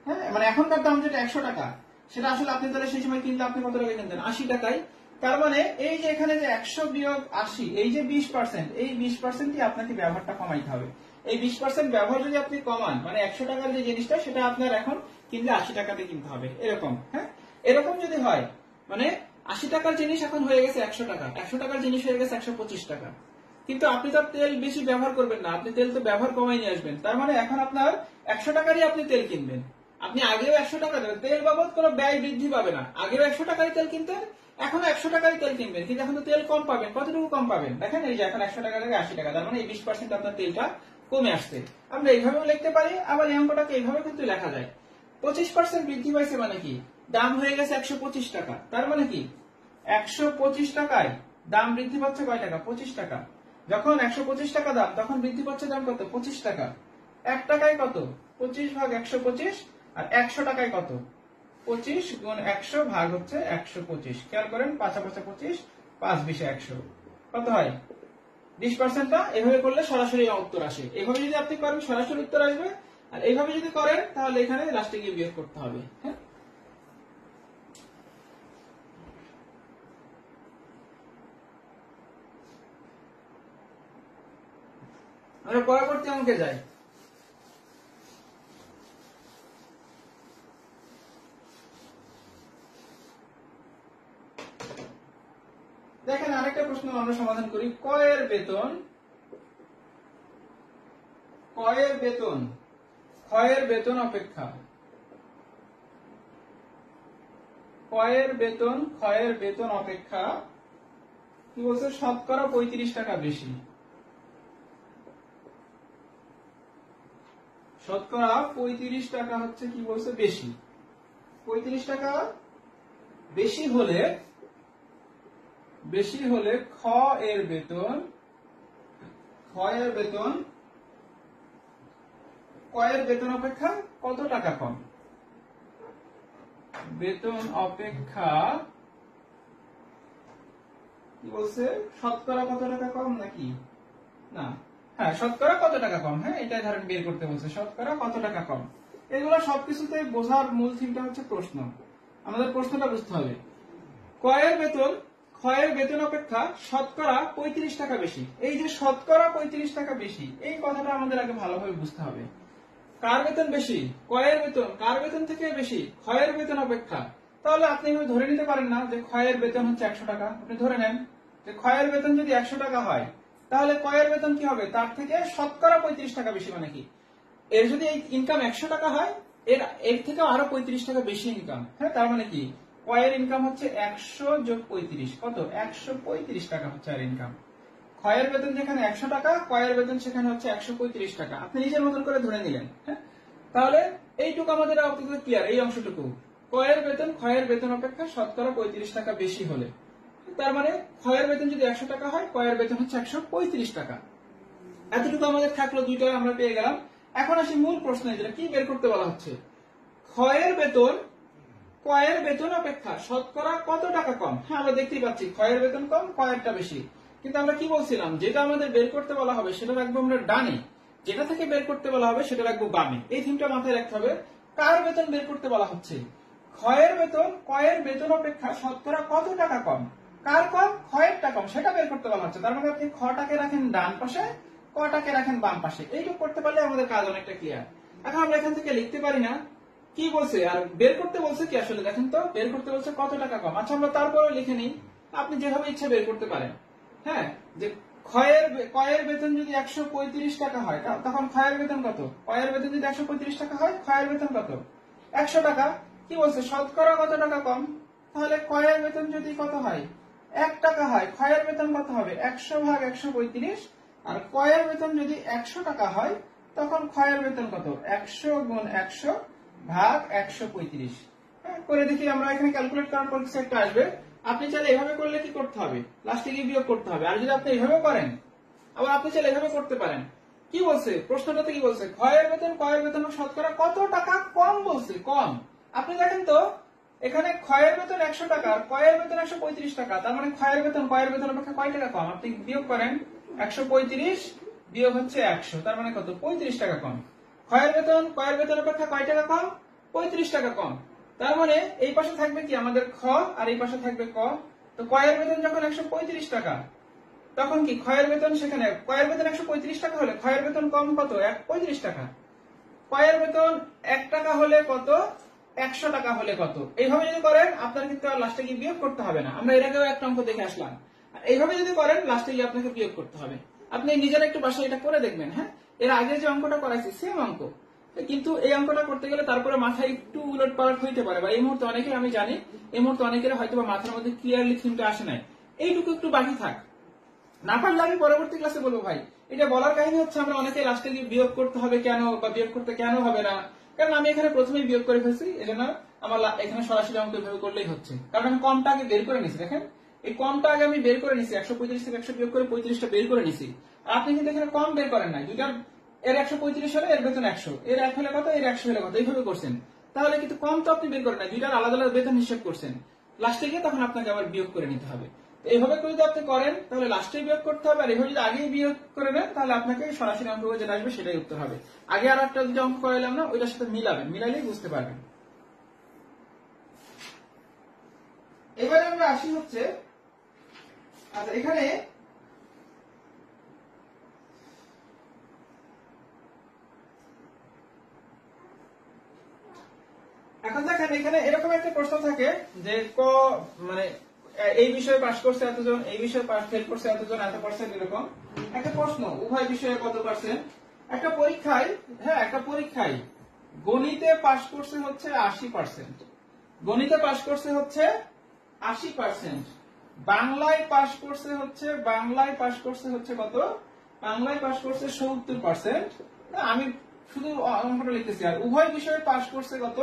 হ্যাঁ, মানে এখনকার দাম যেটা 100 টাকা, সেটা আসলে আপনি তাহলে সেই সময় কিনলে আপনি কত টাকায় কিনতেন? 80 টাকায়। তার মানে এই যে এখানে যে 100 বিয়োগ 80, এই যে 20%, এই 20%ই আপনাকে ব্যবহারটা কমাইতে হবে। এই 20% ব্যবহার যদি আপনি কমান, মানে 100 টাকার যে জিনিসটা, সেটা আপনার এখন কিনলে 80 টাকাতে কিনতে হবে, এরকম। হ্যাঁ, এরকম যদি হয়, মানে 80 টাকার জিনিস এখন হয়ে গেছে 100 টাকা, 100 টাকার জিনিস হয়ে গেছে 125 টাকা। কিন্তু আপনি তো তেল বেশি ব্যবহার করবেন না, আপনি তেল তো ব্যবহার কমাই নিয়ে আসবেন। তার মানে এখন আপনার 100 টাকারই আপনি তেল কিনবেন। আপনি আগেও 100 টাকা দেবেন, তেল বাবদ কোনো ব্যয় বৃদ্ধি পাবে না। আগেও 100 টাকারই তেল কিনতেন, এখন 100 টাকারই তেল কিনবেন, কিন্তু এখন তো তেল কম পাবেন। কতটুকু কম পাবেন দেখেন, এই যে এখন 100 টাকা থেকে 80 টাকা, তার মানে এই 20% আপনার তেলটা কমে আসছে। আমরা এইভাবেও লিখতে পারি, আবার এই অঙ্কটাকে এইভাবে কিন্তু লেখা যায়। 25% বৃদ্ধি পাইছে মানে কি, দাম হয়ে গেছে 125 টাকা। তার মানে কি 125 টাকায় দাম বৃদ্ধি পাচ্ছে কয় টাকা, 25 টাকা। যখন 125 টাকা দাম, তখন বৃদ্ধি পাচ্ছে দাম কত, 25 টাকা। 1 টাকায় কত, 25 ভাগ 125, আর 100 টাকায় কত, 25 গুণ 100 ভাগ হচ্ছে 125। খেয়াল করেন 5 5 25, 5 20 100 কত হয়, 20%টা। এভাবে করলে সরাসরি উত্তর আসে। এভাবে যদি আপনি করেন সরাসরি উত্তর আসবে, আর এইভাবে যদি করেন তাহলে এখানে লাস্টে গিয়ে বিয়োগ করতে হবে। হ্যাঁ, আমরা পরবর্তী অঙ্কে যাই। দেখেন আরেকটা প্রশ্ন আমরা সমাধান করি। কয়ের বেতন ক্ষয়ের বেতন অপেক্ষা কি বলছে, শতকরা 35 টাকা বেশি। শতকরা 35 টাকা হচ্ছে কি বলছে, বেশি। 35 টাকা বেশি হলে খ এর বেতন কয়ের বেতন অপেক্ষা কত টাকা কম। বেতন অপেক্ষা কি বলছে, শতকরা কত টাকা কম নাকি না, হ্যাঁ শতকরা কত টাকা কম। হ্যাঁ, এটাই ধরেন বের করতে বলছে, শতকরা কত টাকা কম। এগুলো সবকিছুতে বোঝার মূল থিমটা হচ্ছে প্রশ্ন। আমাদের প্রশ্নটা বুঝতে হবে। ক্ষয়ের বেতন অপেক্ষা শতকরা 35 টাকা বেশি। এই যে শতকরা 35 টাকা বেশি, এই কথাটা আমাদের আগে ভালোভাবে বুঝতে হবে। কার বেতন বেশি, ক্ষয়ের বেতন কার বেতন থেকে বেশি, ক্ষয়ের বেতন অপেক্ষা। তাহলে আপনি ধরে নিতে পারেন না যে ক্ষয়ের বেতন হচ্ছে 100 টাকা। আপনি ধরে নেন যে ক্ষয়ের বেতন যদি 100 টাকা হয়, তাহলে ক্ষয়ের বেতন কি হবে, তার থেকে শতকরা 35 টাকা বেশি। মানে কি, এর যদি ইনকাম 100 টাকা হয়, এর থেকে আরো 35 টাকা বেশি ইনকাম। হ্যাঁ, তার মানে কি ক্ষয়ের ইনকাম হচ্ছে 100 যোগ 35, কত, 135 টাকা হচ্ছে আর ইনকাম। ক্ষয়ের বেতন যেখানে 100 টাকা, ক্ষয়ের বেতন সেখানে হচ্ছে 135 টাকা। আপনি নিজের মতন করে ধরে নিলেন। হ্যাঁ, তাহলে এইটুকু আমাদের আপাতত ক্লিয়ার। এই অংশটুকু, ক্ষয়ের বেতন অপেক্ষা শতকরা 35 টাকা বেশি হলে, তার মানে ক্ষয়ের বেতন যদি 100 টাকা হয়, ক্ষয়ের বেতন হচ্ছে 135 টাকা। এতটুকু আমাদের থাকলো, দুইটা আমরা পেয়ে গেলাম। এখন আসি মূল প্রশ্নে, যেটা কি বের করতে বলা হচ্ছে। ক্ষয়ের বেতন অপেক্ষা শতকরা কত টাকা কম। হ্যাঁ, আমরা দেখতেই পাচ্ছি ক্ষয়ের বেতন কম, ক্ষয়েরটা বেশি। কিন্তু আমরা কি বলছিলাম, যেটা আমাদের বের করতে বলা হবে সেটা রাখবো আমরা ডানে, যেটা থেকে বের করতে বলা হবে সেটা রাখবো বামে। এই থিমটা মাথায় রাখতে হবে। কার বেতন বের করতে বলা হচ্ছে, ক্ষয়ের বেতন অপেক্ষা শতকরা কত টাকা কম। কার কম, ক্ষয়েরটা কম, সেটা বের করতে বলা হচ্ছে। তার মানে আপনি খটাকে রাখেন ডান পাশে, কটাকে রাখেন বাম পাশে। এইটুকু করতে পারলে আমাদের কাজ অনেকটা ক্লিয়ার। এখন আমরা এখান থেকে লিখতে পারি না কি বলছে, আর বের করতে বলছে কি আসলে দেখেন তো, বের করতে বলছে কত টাকা কম। আচ্ছা, আমরা তারপরে লিখে নিই, আপনি যেভাবে ইচ্ছা বের করতে পারেন। হ্যাঁ, যে ক্ষয়ের বেতন যদি 135 টাকা হয়, তখন ক্ষয়ের বেতন কত, ক্ষয়ের বেতন যদি 135 টাকা হয়, ক্ষয়ের বেতন কত, 100 টাকা। কি বলছে, শতকরা কত টাকা কম। তাহলে ক্ষয়ের বেতন যদি কত হয়, 1 টাকা হয়, ক্ষয়ের বেতন কত হবে, 100 ভাগ 135। আর ক্ষয়ের বেতন যদি 100 টাকা হয়, তখন ক্ষয়ের বেতন কত, 100 গুণ 100 ভাগ 135। হ্যাঁ, করে দেখি আমরা। এখানে ক্যালকুলেট করার পর কিছু একটা আসবে। আপনি চাইলে এভাবে করলে কি করতে হবে, লাস্টে গিয়ে বিয়োগ করতে হবে। আর যদি আপনি এভাবে করেন, আবার আপনি চাইলে এভাবে করতে পারেন। কি বলছে প্রশ্নটাতে, কি বলছে, ক্ষয়ের বেতন শতকরা কত টাকা কম বলছে, কম। আপনি দেখেন তো, এখানে ক্ষয়ের বেতন 100 টাকা, ক্ষয়ের বেতন 135 টাকা। তার মানে ক্ষয়ের বেতন অপেক্ষা কয় টাকা কম। আপনি বিয়োগ করেন, 135 বিয়োগ হচ্ছে 100, তার মানে কত, 35 টাকা কম। ক্ষয়ের বেতন অপেক্ষা কয় টাকা কম, 35 টাকা কম। তার মানে এই পাশে থাকবে কি আমাদের খ, আর এই পাশে থাকবে ক। তো ক্ষয়ের বেতন যখন 135 টাকা, তখন কি ক্ষয়ের বেতন, সেখানে ক্ষয়ের বেতন 135 টাকা হলে ক্ষয়ের বেতন কম কত, 35 টাকা। ক্ষয়ের বেতন 1 টাকা হলে কত, 100 টাকা হলে কত, এইভাবে যদি করেন আপনার কিন্তু আর লাস্টে গিয়ে বিয়োগ করতে হবে না। আমরা এর আগেও একটা অঙ্ক দেখে আসলাম। এইভাবে যদি করেন লাস্টে গিয়ে আপনাকে বিয়োগ করতে হবে। আপনি নিজেরা একটু বাসায় এটা করে দেখবেন। হ্যাঁ, এর আগে যে অঙ্কটা করাইছি সেম অঙ্ক, কিন্তু এই অঙ্কটা করতে গেলে তারপরে মাথায় একটু উলট পালট হইতে পারে, বা এই মুহূর্তে অনেকেই আমি জানি এই মুহূর্তে অনেকের হয়তো বা মাথার মধ্যে ক্লিয়ারলি থিমটা আসে নাই, এইটুকু একটু বাকি থাক। না পারলে আমি পরবর্তী ক্লাসে বলবো ভাই। এটা বলার কাহিনী হচ্ছে আমরা অনেকে লাস্টে গিয়ে বিয়োগ করতে হবে কেন, বা বিয়োগ করতে কেন হবে না, কারণ আমি এখানে প্রথমেই বিয়োগ করে ফেলছি, এজন্য আমার এখানে সরাসরি অঙ্ক এভাবে করলেই হচ্ছে, কারণ আমি কমটা আগে বের করে নিছি। দেখেন এই কমটা আগে আমি বের করে নিছি, 135 থেকে 100 বিয়োগ করে 35টা বের করে নিছি। আর আপনি কিন্তু এখানে কম বের করেন নাই, দুইটার এর 135 হলে এর বেতন 100, এর 1 হলে কত, এর 100 হলে কত, এইভাবে করছেন। তাহলে কিন্তু কম তো আপনি বের করেন নাই, দুইটার আলাদা আলাদা বেতন হিসাব করছেন। লাস্টে গিয়ে তখন আপনাকে আবার বিয়োগ করে নিতে হবে। এইভাবে করে যদি আপনি করেন তাহলে লাস্টে বিয়োগ করতে হবে, আর এইভাবে যদি আগেই বিয়োগ করে নেন তাহলে আপনাকে সরাসরি অঙ্ক যেটা আসবে সেটাই উত্তর হবে। আগে আর একটা যদি অঙ্ক করাইলাম না, ওইটার সাথে মিলাবেন, মিলাইলেই বুঝতে পারবেন। এবারে আমরা আসি হচ্ছে, আচ্ছা এখানে এখন দেখেন এখানে এরকম একটা প্রশ্ন থাকে যে মানে এই বিষয়ে পাস করছে এতজন, এই বিষয়ে পাস ফেল করছে এতজন, এত পার্সেন্ট, এরকম একটা প্রশ্ন উভয় বিষয়ে কত পার্সেন্ট। একটা পরীক্ষায়, হ্যাঁ একটা পরীক্ষায় গণিতে পাস করছে হচ্ছে 80%, গণিতে পাস করছে হচ্ছে 80%, বাংলায় পাস করছে হচ্ছে, বাংলায় পাস করছে হচ্ছে কত, বাংলায় পাস করছে 70%। আমি শুধু অঙ্কটা লিখতেছি। আর উভয় বিষয়ে পাস করছে কত,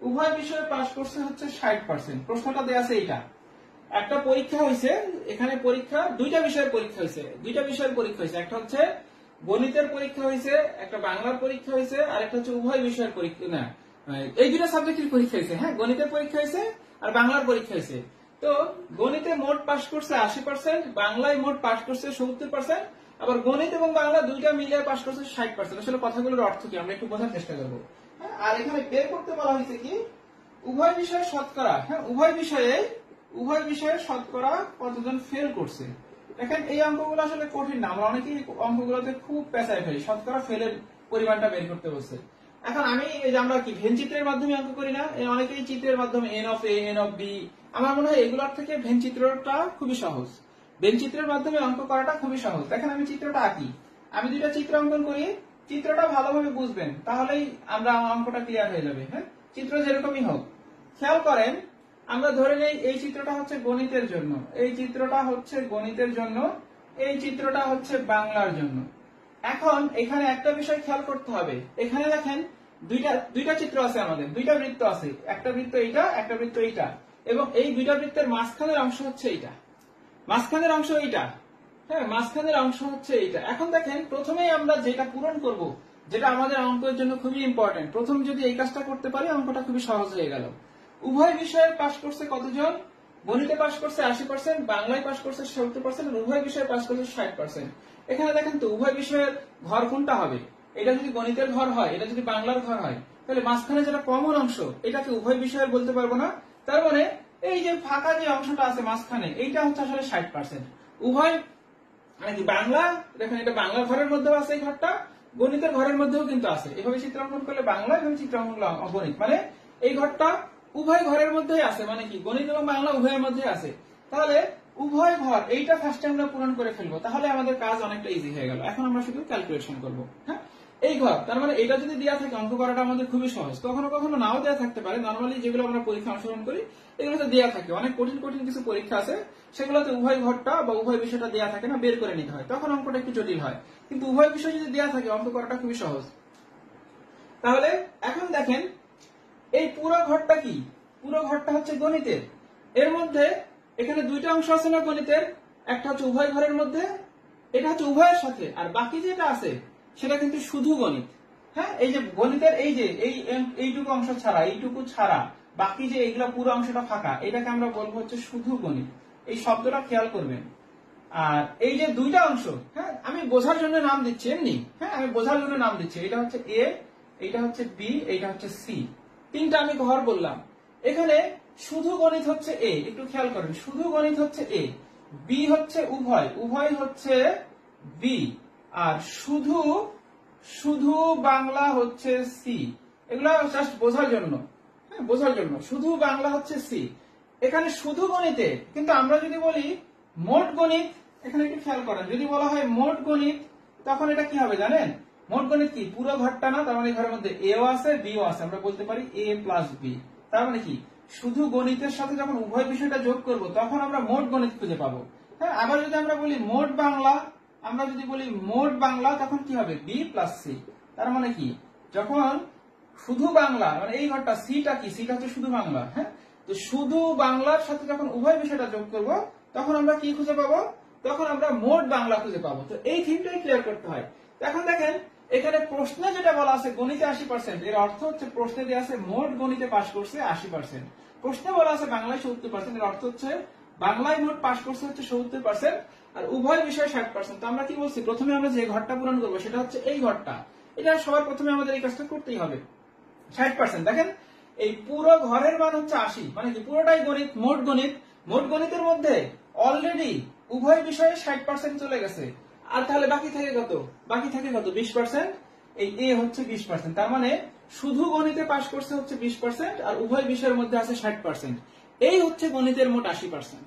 উভয় বিষয়ে পাস করছে হচ্ছে 60%। প্রশ্নটা দেয়া আছে এইটা, একটা পরীক্ষা হয়েছে, এখানে পরীক্ষা দুইটা বিষয়ের পরীক্ষা হয়েছে, দুইটা বিষয়ের পরীক্ষা হয়েছে, একটা হচ্ছে গণিতের পরীক্ষা হয়েছে, একটা বাংলার পরীক্ষা হয়েছে, আর একটা হচ্ছে উভয় বিষয়ের পরীক্ষা, না এই দুইটা সাবজেক্টের পরীক্ষা হয়েছে। হ্যাঁ, গণিতের পরীক্ষা হয়েছে আর বাংলার পরীক্ষা হয়েছে। তো গণিতে মোট পাস করছে 80%, বাংলায় মোট পাস করছে 70%, আবার গণিত এবং বাংলা দুইটা মিলিয়ে পাস করছে 60%। আসলে কথাগুলোর অর্থ কি আমরা একটু বোঝার চেষ্টা করবো। আর এখানে বের করতে বলা হয়েছে কি উভয় বিষয়ে শতকরা, হ্যাঁ উভয় বিষয়ে শতকরা কতজন ফেল করছে। দেখেন এই অঙ্কগুলো আসলে কঠিন না, আমরা অনেকেই অঙ্কগুলোতে খুব পেঁচায় ফেলি, শতকরা ফেলের পরিমাণটা বের করতে বলছে। এখন আমি এই যে আমরা কি ভেন চিত্রের মাধ্যমে অঙ্ক করি না, অনেকেই চিত্রের মাধ্যমে n of A, n of B, আমার মনে হয় এগুলোর থেকে ভেন চিত্রটা খুবই সহজ, ভেন চিত্রের মাধ্যমে অঙ্ক করাটা খুবই সহজ। দেখেন আমি চিত্রটা আঁকি, আমি দুইটা চিত্র অঙ্কন করি, চিত্রটা ভালোভাবে বুঝবেন তাহলেই আমরা অঙ্কটা ক্লিয়ার হয়ে যাবে। হ্যাঁ, চিত্র যেরকমই হোক, খেয়াল করেন আমরা ধরে নেই এই চিত্রটা হচ্ছে গণিতের জন্য, এই চিত্রটা হচ্ছে গণিতের জন্য, এই চিত্রটা হচ্ছে বাংলার জন্য। এখন এখানে একটা বিষয় খেয়াল করতে হবে, এখানে দেখেন দুইটা চিত্র আছে, আমাদের দুইটা বৃত্ত আছে, একটা বৃত্ত এইটা, একটা বৃত্ত এইটা, এবং এই দুইটা বৃত্তের মাঝখানের অংশ হচ্ছে এইটা, মাঝখানের অংশ এইটা, হ্যাঁ মাঝখানের অংশ হচ্ছে এইটা। এখন দেখেন প্রথমেই আমরা যেটা পূরণ করব, যেটা আমাদের অঙ্কের জন্য খুবই ইম্পর্টেন্ট, প্রথম যদি এই কাজটা করতে পারি অঙ্কটা খুবই সহজ হয়ে গেল। উভয় বিষয়ে পাস করছে কতজন, গণিতে পাস করছে 80%, বাংলায় পাস করছে 70%, আর উভয় বিষয়ে পাস করছে 60%। এখানে দেখেন তো উভয় বিষয়ের ঘর কোনটা হবে, এটা যদি গণিতের ঘর হয়, এটা যদি বাংলার ঘর হয়, তাহলে মাঝখানে যেটা কমন অংশ এটাকে উভয় বিষয়ের বলতে পারবো না। তার মানে এই যে ফাঁকা যে অংশটা আছে মাঝখানে, এইটা হচ্ছে আসলে 60%। উভয় মানে কি বাংলা, দেখেন এটা বাংলার ঘরের মধ্যেও আছে এই ঘরটা, গণিতের ঘরের মধ্যেও কিন্তু আছে। এভাবে চিত্রাঙ্কন করলে বাংলা এবং চিত্রাঙ্কন গণিত, মানে এই ঘরটা উভয় ঘরের মধ্যেই আছে, মানে কি গণিত এবং বাংলা উভয়ের মধ্যে আছে। তাহলে উভয় ঘর এইটা ফার্স্টে আমরা পূরণ করে ফেলবো, তাহলে আমাদের কাজ অনেকটা ইজি হয়ে গেল। এখন আমরা শুধু ক্যালকুলেশন করবো। হ্যাঁ, এই ঘর, তার মানে এটা যদি দেওয়া থাকে অঙ্ক করাটা আমাদের খুবই সহজ। কখনো কখনো নাও দেওয়া থাকতে পারে, নর্মালি যেগুলো আমরা পরীক্ষা অংশগ্রহণ করি এগুলোতে দেওয়া থাকে। অনেক কঠিন কঠিন কিছু পরীক্ষা আছে সেগুলোতে উভয় ঘরটা বা উভয় বিষয়টা দেওয়া থাকে না, বের করে নিতে হয়, তখন অঙ্কটা একটু জটিল হয়। কিন্তু উভয় বিষয় যদি দেওয়া থাকে অঙ্ক করাটা খুবই সহজ। তাহলে এখন দেখেন এই পুরো ঘরটা কি, পুরো ঘরটা হচ্ছে গণিতের, এর মধ্যে এখানে দুইটা অংশ আছে না গণিতের, একটা হচ্ছে উভয় ঘরের মধ্যে, এটা হচ্ছে উভয়ের সাথে, আর বাকি যেটা আছে সেটা কিন্তু শুধু গণিত। হ্যাঁ, এই যে গণিতের এই যে এইটুকু অংশ ছাড়া, এইটুকু ছাড়া বাকি যে এইগুলা পুরো অংশটা ফাঁকা, এটাকে আমরা বলবো হচ্ছে শুধু গণিত। এই শব্দটা খেয়াল করবেন। আর এই যে দুইটা অংশ, হ্যাঁ আমি বোঝার জন্য নাম দিচ্ছি এমনি, হ্যাঁ আমি বোঝার জন্য নাম দিচ্ছি, এটা হচ্ছে এ, এইটা হচ্ছে বি, এইটা হচ্ছে সি, তিনটা আমি ঘর বললাম। এখানে শুধু গণিত হচ্ছে এ, একটু খেয়াল করেন, শুধু গণিত হচ্ছে এ, বি হচ্ছে উভয়, উভয় হচ্ছে বি, আর শুধু শুধু বাংলা হচ্ছে সি। এগুলো জাস্ট বোঝার জন্য। হ্যাঁ, বোঝার জন্য শুধু বাংলা হচ্ছে সি। এখানে শুধু গণিতে, কিন্তু আমরা যদি বলি মোট গণিত, এখানে একটু খেয়াল করেন, যদি বলা হয় মোট গণিত তখন এটা কি হবে জানেন? মোট গণিত কি পুরো ঘরটা না, তার মানে ঘরের মধ্যে এও আছে বিও আছে, আমরা বলতে পারি এ প্লাস বি। তার মানে কি শুধু গণিতের সাথে যখন উভয় বিষয়টা যোগ করব তখন আমরা মোট গণিত খুঁজে পাবো। হ্যাঁ, আবার যদি আমরা বলি মোট বাংলা, আমরা যদি বলি মোট বাংলা তখন কি হবে? B plus C. তার মানে কি যখন শুধু বাংলা, মানে এই ঘরটা সিটা কি, সিটা হচ্ছে শুধু বাংলা। হ্যাঁ, তো শুধু বাংলার সাথে যখন উভয় বিষয়টা যোগ করব তখন আমরা কি খুঁজে পাবো? তখন আমরা মোট বাংলা খুঁজে পাবো। তো এই থিমটাই ক্লিয়ার করতে হয়। এখন দেখেন এখানে প্রশ্নে যেটা বলা আছে গণিতে 80%, এর অর্থ হচ্ছে প্রশ্নে দেওয়া আছে মোট গণিতে পাস করছে 80%। প্রশ্নে বলা আছে বাংলায় 70%, এর অর্থ হচ্ছে বাংলায় মোট পাস করছে হচ্ছে 70%, আর উভয় বিষয়ে 60%। তো আমরা কি বলছি, প্রথমে আমরা যে ঘরটা পূরণ করবো সেটা হচ্ছে এই ঘরটা। এটা সবার প্রথমে আমাদের এই কাজটা করতেই হবে। 60%, দেখেন এই পুরো ঘরের মান হচ্ছে 80, মানে কি পুরোটাই গণিত, মোট গণিত। মোট গণিতের মধ্যে অলরেডি উভয় বিষয়ে 60% চলে গেছে। আর তাহলে বাকি থাকে কত? বাকি থাকে কত? 20%। এই এ হচ্ছে 20%, তার মানে শুধু গণিতে পাস করছে হচ্ছে 20%, আর উভয় বিষয়ের মধ্যে আছে 60%। এই হচ্ছে গণিতের মোট 80%।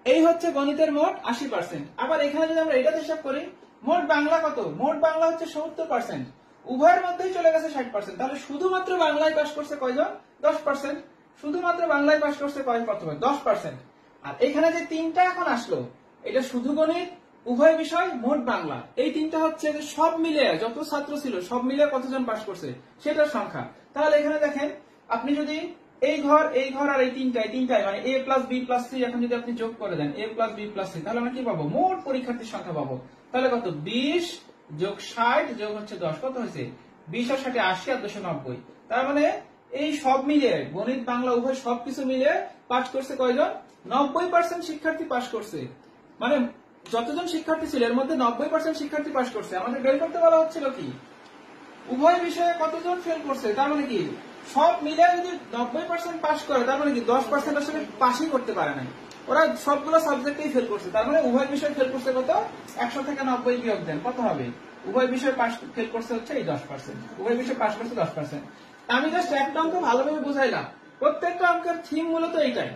এই হচ্ছে গণিতের মোট 80%। আবার এখানে যদি আমরা এটা হিসাব করি, মোট বাংলা কত? মোট বাংলা হচ্ছে 70%, উভয়ের মধ্যেই চলে গেছে 60%। তাহলে শুধুমাত্র বাংলায় পাস করছে কয়জন? 10%। শুধুমাত্র বাংলায় পাস করছে কত? 10%। আর এখানে যে তিনটা এখন আসলো, এটা শুধু গণিত, উভয় বিষয়, মোট বাংলা, এই তিনটা হচ্ছে যে সব মিলে যত ছাত্র ছিল সব মিলে কতজন পাস করছে সেটার সংখ্যা। তাহলে এখানে দেখেন আপনি যদি এই ঘর আর এই তিনটায় মানে এ প্লাস বি প্লাস সি এখন যদি আপনি যোগ করে দেন এ প্লাস বি প্লাস সি, তাহলে আমরা কি পাবো? মোট পরীক্ষার্থীর সংখ্যা পাবো। তাহলে কত? 20 যোগ 60 যোগ হচ্ছে 10, কত হয়েছে? 20 আর 60 80 আর 290। তার মানে এই সব মিলে গণিত বাংলা উভয় সবকিছু মিলে পাস করছে কয়জন? 90% শিক্ষার্থী পাস করছে। মানে যতজন শিক্ষার্থী ছিল এর মধ্যে 90% শিক্ষার্থী পাস করছে। আমাদের বের করতে বলা হচ্ছিল কি উভয় বিষয়ে কতজন ফেল করছে। তার মানে কি সব মিলে যদি 90% পাস করে তার মানে কি 10% আসলে পাসই করতে পারে নাই, ওরা সবগুলো সাবজেক্টেই ফেল করছে। তার মানে উভয় বিষয় ফেল করছে কত? 100 থেকে 90 বিয়োগ দেন, কত হবে? উভয় বিষয় পাস ফেল করছে হচ্ছে এই 10%, উভয় বিষয় পাস করছে 10%। আমি জাস্ট একটা অঙ্ক ভালোভাবে বুঝাইলাম। প্রত্যেকটা অঙ্কের থিম মূলত এইটাই,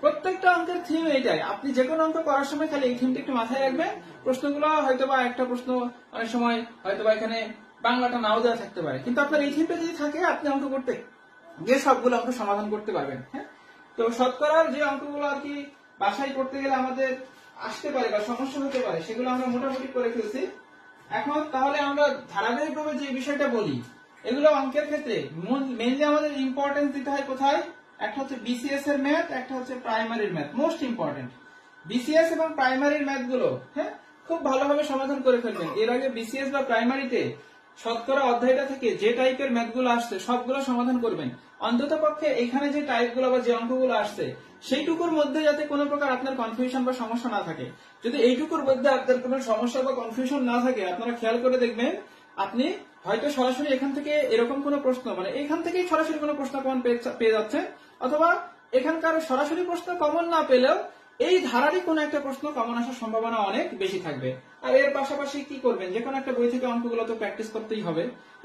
প্রত্যেকটা অঙ্কের থিম এইটাই। আপনি যে কোনো অঙ্ক করার সময় খালি এই থিমটা একটু মাথায় রাখবেন। প্রশ্নগুলো হয়তোবা একটা প্রশ্ন অনেক সময় হয়তোবা এখানে বাংলাটা নাও দেওয়া থাকতে পারে, কিন্তু আপনার এই থিমটা যদি থাকে আপনি অঙ্ক করতে গিয়ে সবগুলো অঙ্ক সমাধান করতে পারবেন। হ্যাঁ, তো শতকরার যে অঙ্কগুলো আর কি বাসায় করতে গেলে আমাদের আসতে পারে বা সমস্যা হতে পারে সেগুলো আমরা মোটামুটি করে ফেলছি। এখন তাহলে আমরা ধারাবাহিকভাবে যে বিষয়টা বলি, এগুলো অঙ্কের ক্ষেত্রে মেইনলি আমাদের ইম্পর্টেন্স দিতে হয় কোথায়? একটা হচ্ছে বিসিএস এর ম্যাথ, একটা হচ্ছে প্রাইমারির ম্যাথ। মোস্ট ইম্পর্টেন্ট বিসিএস এবং প্রাইমারির ম্যাথ গুলো হ্যাঁ খুব ভালোভাবে সমাধান করে ফেলবেন। এর আগে বিসিএস বা প্রাইমারিতে শতকরা অধ্যায়টা থেকে যে টাইপের ম্যাথগুলো আসছে সবগুলো সমাধান করবেন। অন্তত পক্ষে এখানে যে টাইপগুলো বা যে অঙ্কগুলো আসছে সেইটুকুর মধ্যে যাতে কোনো প্রকার আপনার কনফিউশন বা সমস্যা না থাকে। যদি এইটুকুর মধ্যে আপনার কোনো সমস্যা বা কনফিউশন না থাকে, আপনারা খেয়াল করে দেখবেন আপনি হয়তো সরাসরি এখান থেকে এরকম কোনো প্রশ্ন, মানে এখান থেকেই সরাসরি কোনো প্রশ্ন কমন পেয়ে যাচ্ছে, অথবা এখানকার সরাসরি প্রশ্ন কমন না পেলেও এই ধারারই কোন একটা প্রশ্ন কমন আসার সম্ভাবনা অনেক বেশি থাকবে। আর এর পাশাপাশি কি করবেন, যে কোনো একটা বই থেকে অঙ্কগুলো তো প্র্যাকটিস করতেই হবে।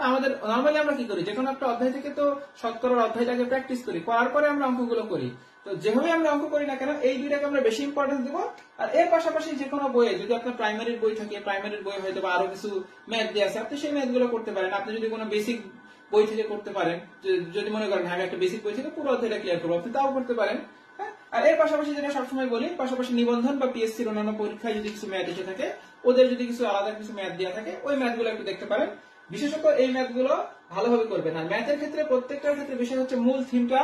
আমাদের নর্মালি আমরা কি করি, যে কোনো একটা অধ্যায় থেকে তো শতকরার অধ্যায়টাকে প্র্যাকটিস করি, করার পরে আমরা অঙ্কগুলো করি। তো যেভাবে আমরা অঙ্ক করি না কেন এই দুইটাকে আমরা বেশি ইম্পর্টেন্স দিব। আর এর পাশাপাশি যে কোনো বইয়ে যদি আপনার প্রাইমারির বই থাকে, প্রাইমারির বই হয়তো বা আরো কিছু ম্যাথ দিয়ে আছে, আপনি সেই ম্যাথগুলো করতে পারেন। আপনি যদি কোনো বেসিক বই থেকে করতে পারেন, যদি মনে করেন আমি একটা বেসিক বই থেকে পুরো অধ্যায়টা ক্লিয়ার করবো, আপনি তাও করতে পারেন। আর এর পাশাপাশি যেটা সবসময় বলি, পাশাপাশি নিবন্ধন বা পিএসসির অন্যান্য পরীক্ষায় যদি কিছু ম্যাথ এসে থাকে, ওদের যদি কিছু আলাদা কিছু ম্যাথ দেওয়া থাকে, ওই ম্যাথগুলো একটু দেখতে পারেন। বিশেষত এই ম্যাথগুলো ভালোভাবে করবেন। আর ম্যাথের ক্ষেত্রে প্রত্যেকটার ক্ষেত্রে বিষয় হচ্ছে মূল থিমটা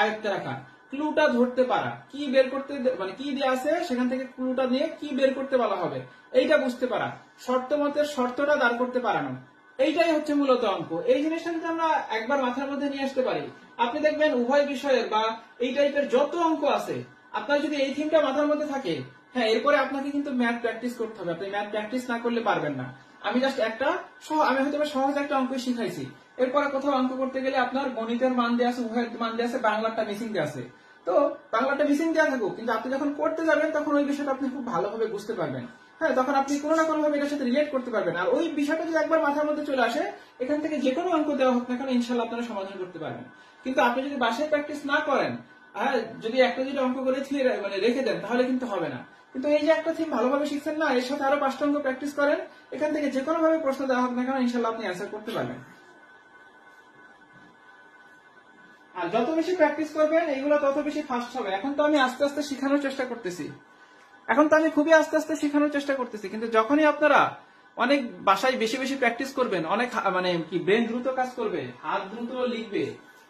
আয়ত্তে রাখা, ক্লুটা ধরতে পারা, কি বের করতে মানে কি দেওয়া আছে সেখান থেকে ক্লুটা নিয়ে কি বের করতে বলা হবে এইটা বুঝতে পারা, শর্ত মতের শর্তটা দাঁড় করতে পারানো, এইটাই হচ্ছে মূলত অঙ্ক। এই জিনিসটা যদি আমরা একবার মাথার মধ্যে নিয়ে আসতে পারি, আপনি দেখবেন উভয় বিষয়ের বা এই টাইপের যত অঙ্ক আছে আপনার যদি এই থিমটা মাথার মধ্যে থাকে, হ্যাঁ এরপরে আপনাকে কিন্তু ম্যাথ প্র্যাকটিস করতে হবে। আপনি ম্যাথ প্র্যাকটিস না করলে পারবেন না। আমি জাস্ট আমি হয়তো সহজ একটা অঙ্ক শিখাইছি, এরপরে কোথাও অঙ্ক করতে গেলে আপনার গণিতের মান দেওয়া আছে, উভয়ের মান দেওয়া আছে, বাংলাটা মিসিং দেওয়া আছে। তো বাংলাটা মিসিং দেওয়া থাকুক, কিন্তু আপনি যখন করতে যাবেন তখন ওই বিষয়টা আপনি খুব ভালোভাবে বুঝতে পারবেন। হ্যাঁ, তখন আপনি কোনো না কোনো ভাবে এটার সাথে রিলেট করতে পারবেন। আর ওই বিষয়টা যদি একবার মাথার মধ্যে চলে আসে, এখান থেকে যে কোনো অঙ্ক দেওয়া হোক না কেন ইনশাল্লাহ আপনারা সমাধান করতে পারবেন। কিন্তু আপনি যদি বাসায় প্র্যাকটিস না করেন, আর যদি একটা দুটো অঙ্ক করে মানে রেখে দেন, তাহলে কিন্তু হবে না। কিন্তু এই যে একটা থিম ভালোভাবে শিখছেন না, এর সাথে আরো 5টা অঙ্ক প্র্যাকটিস করেন, এখান থেকে যে কোনো ভাবে প্রশ্ন দেওয়া হোক না কেন ইনশাল্লাহ আপনি অ্যান্সার করতে পারবেন। আর যত বেশি প্র্যাকটিস করবেন এগুলো তত বেশি ফাস্ট হবে। এখন তো আমি আস্তে আস্তে শেখানোর চেষ্টা করতেছি, খুবই আস্তে আস্তে শেখানোর চেষ্টা করতেছি। কিন্তু যখনই আপনারা অনেক বাসায় বেশি বেশি প্র্যাকটিস করবেন, অনেক মানে কি ব্রেন দ্রুত কাজ করবে, হাত দ্রুত লিখবে,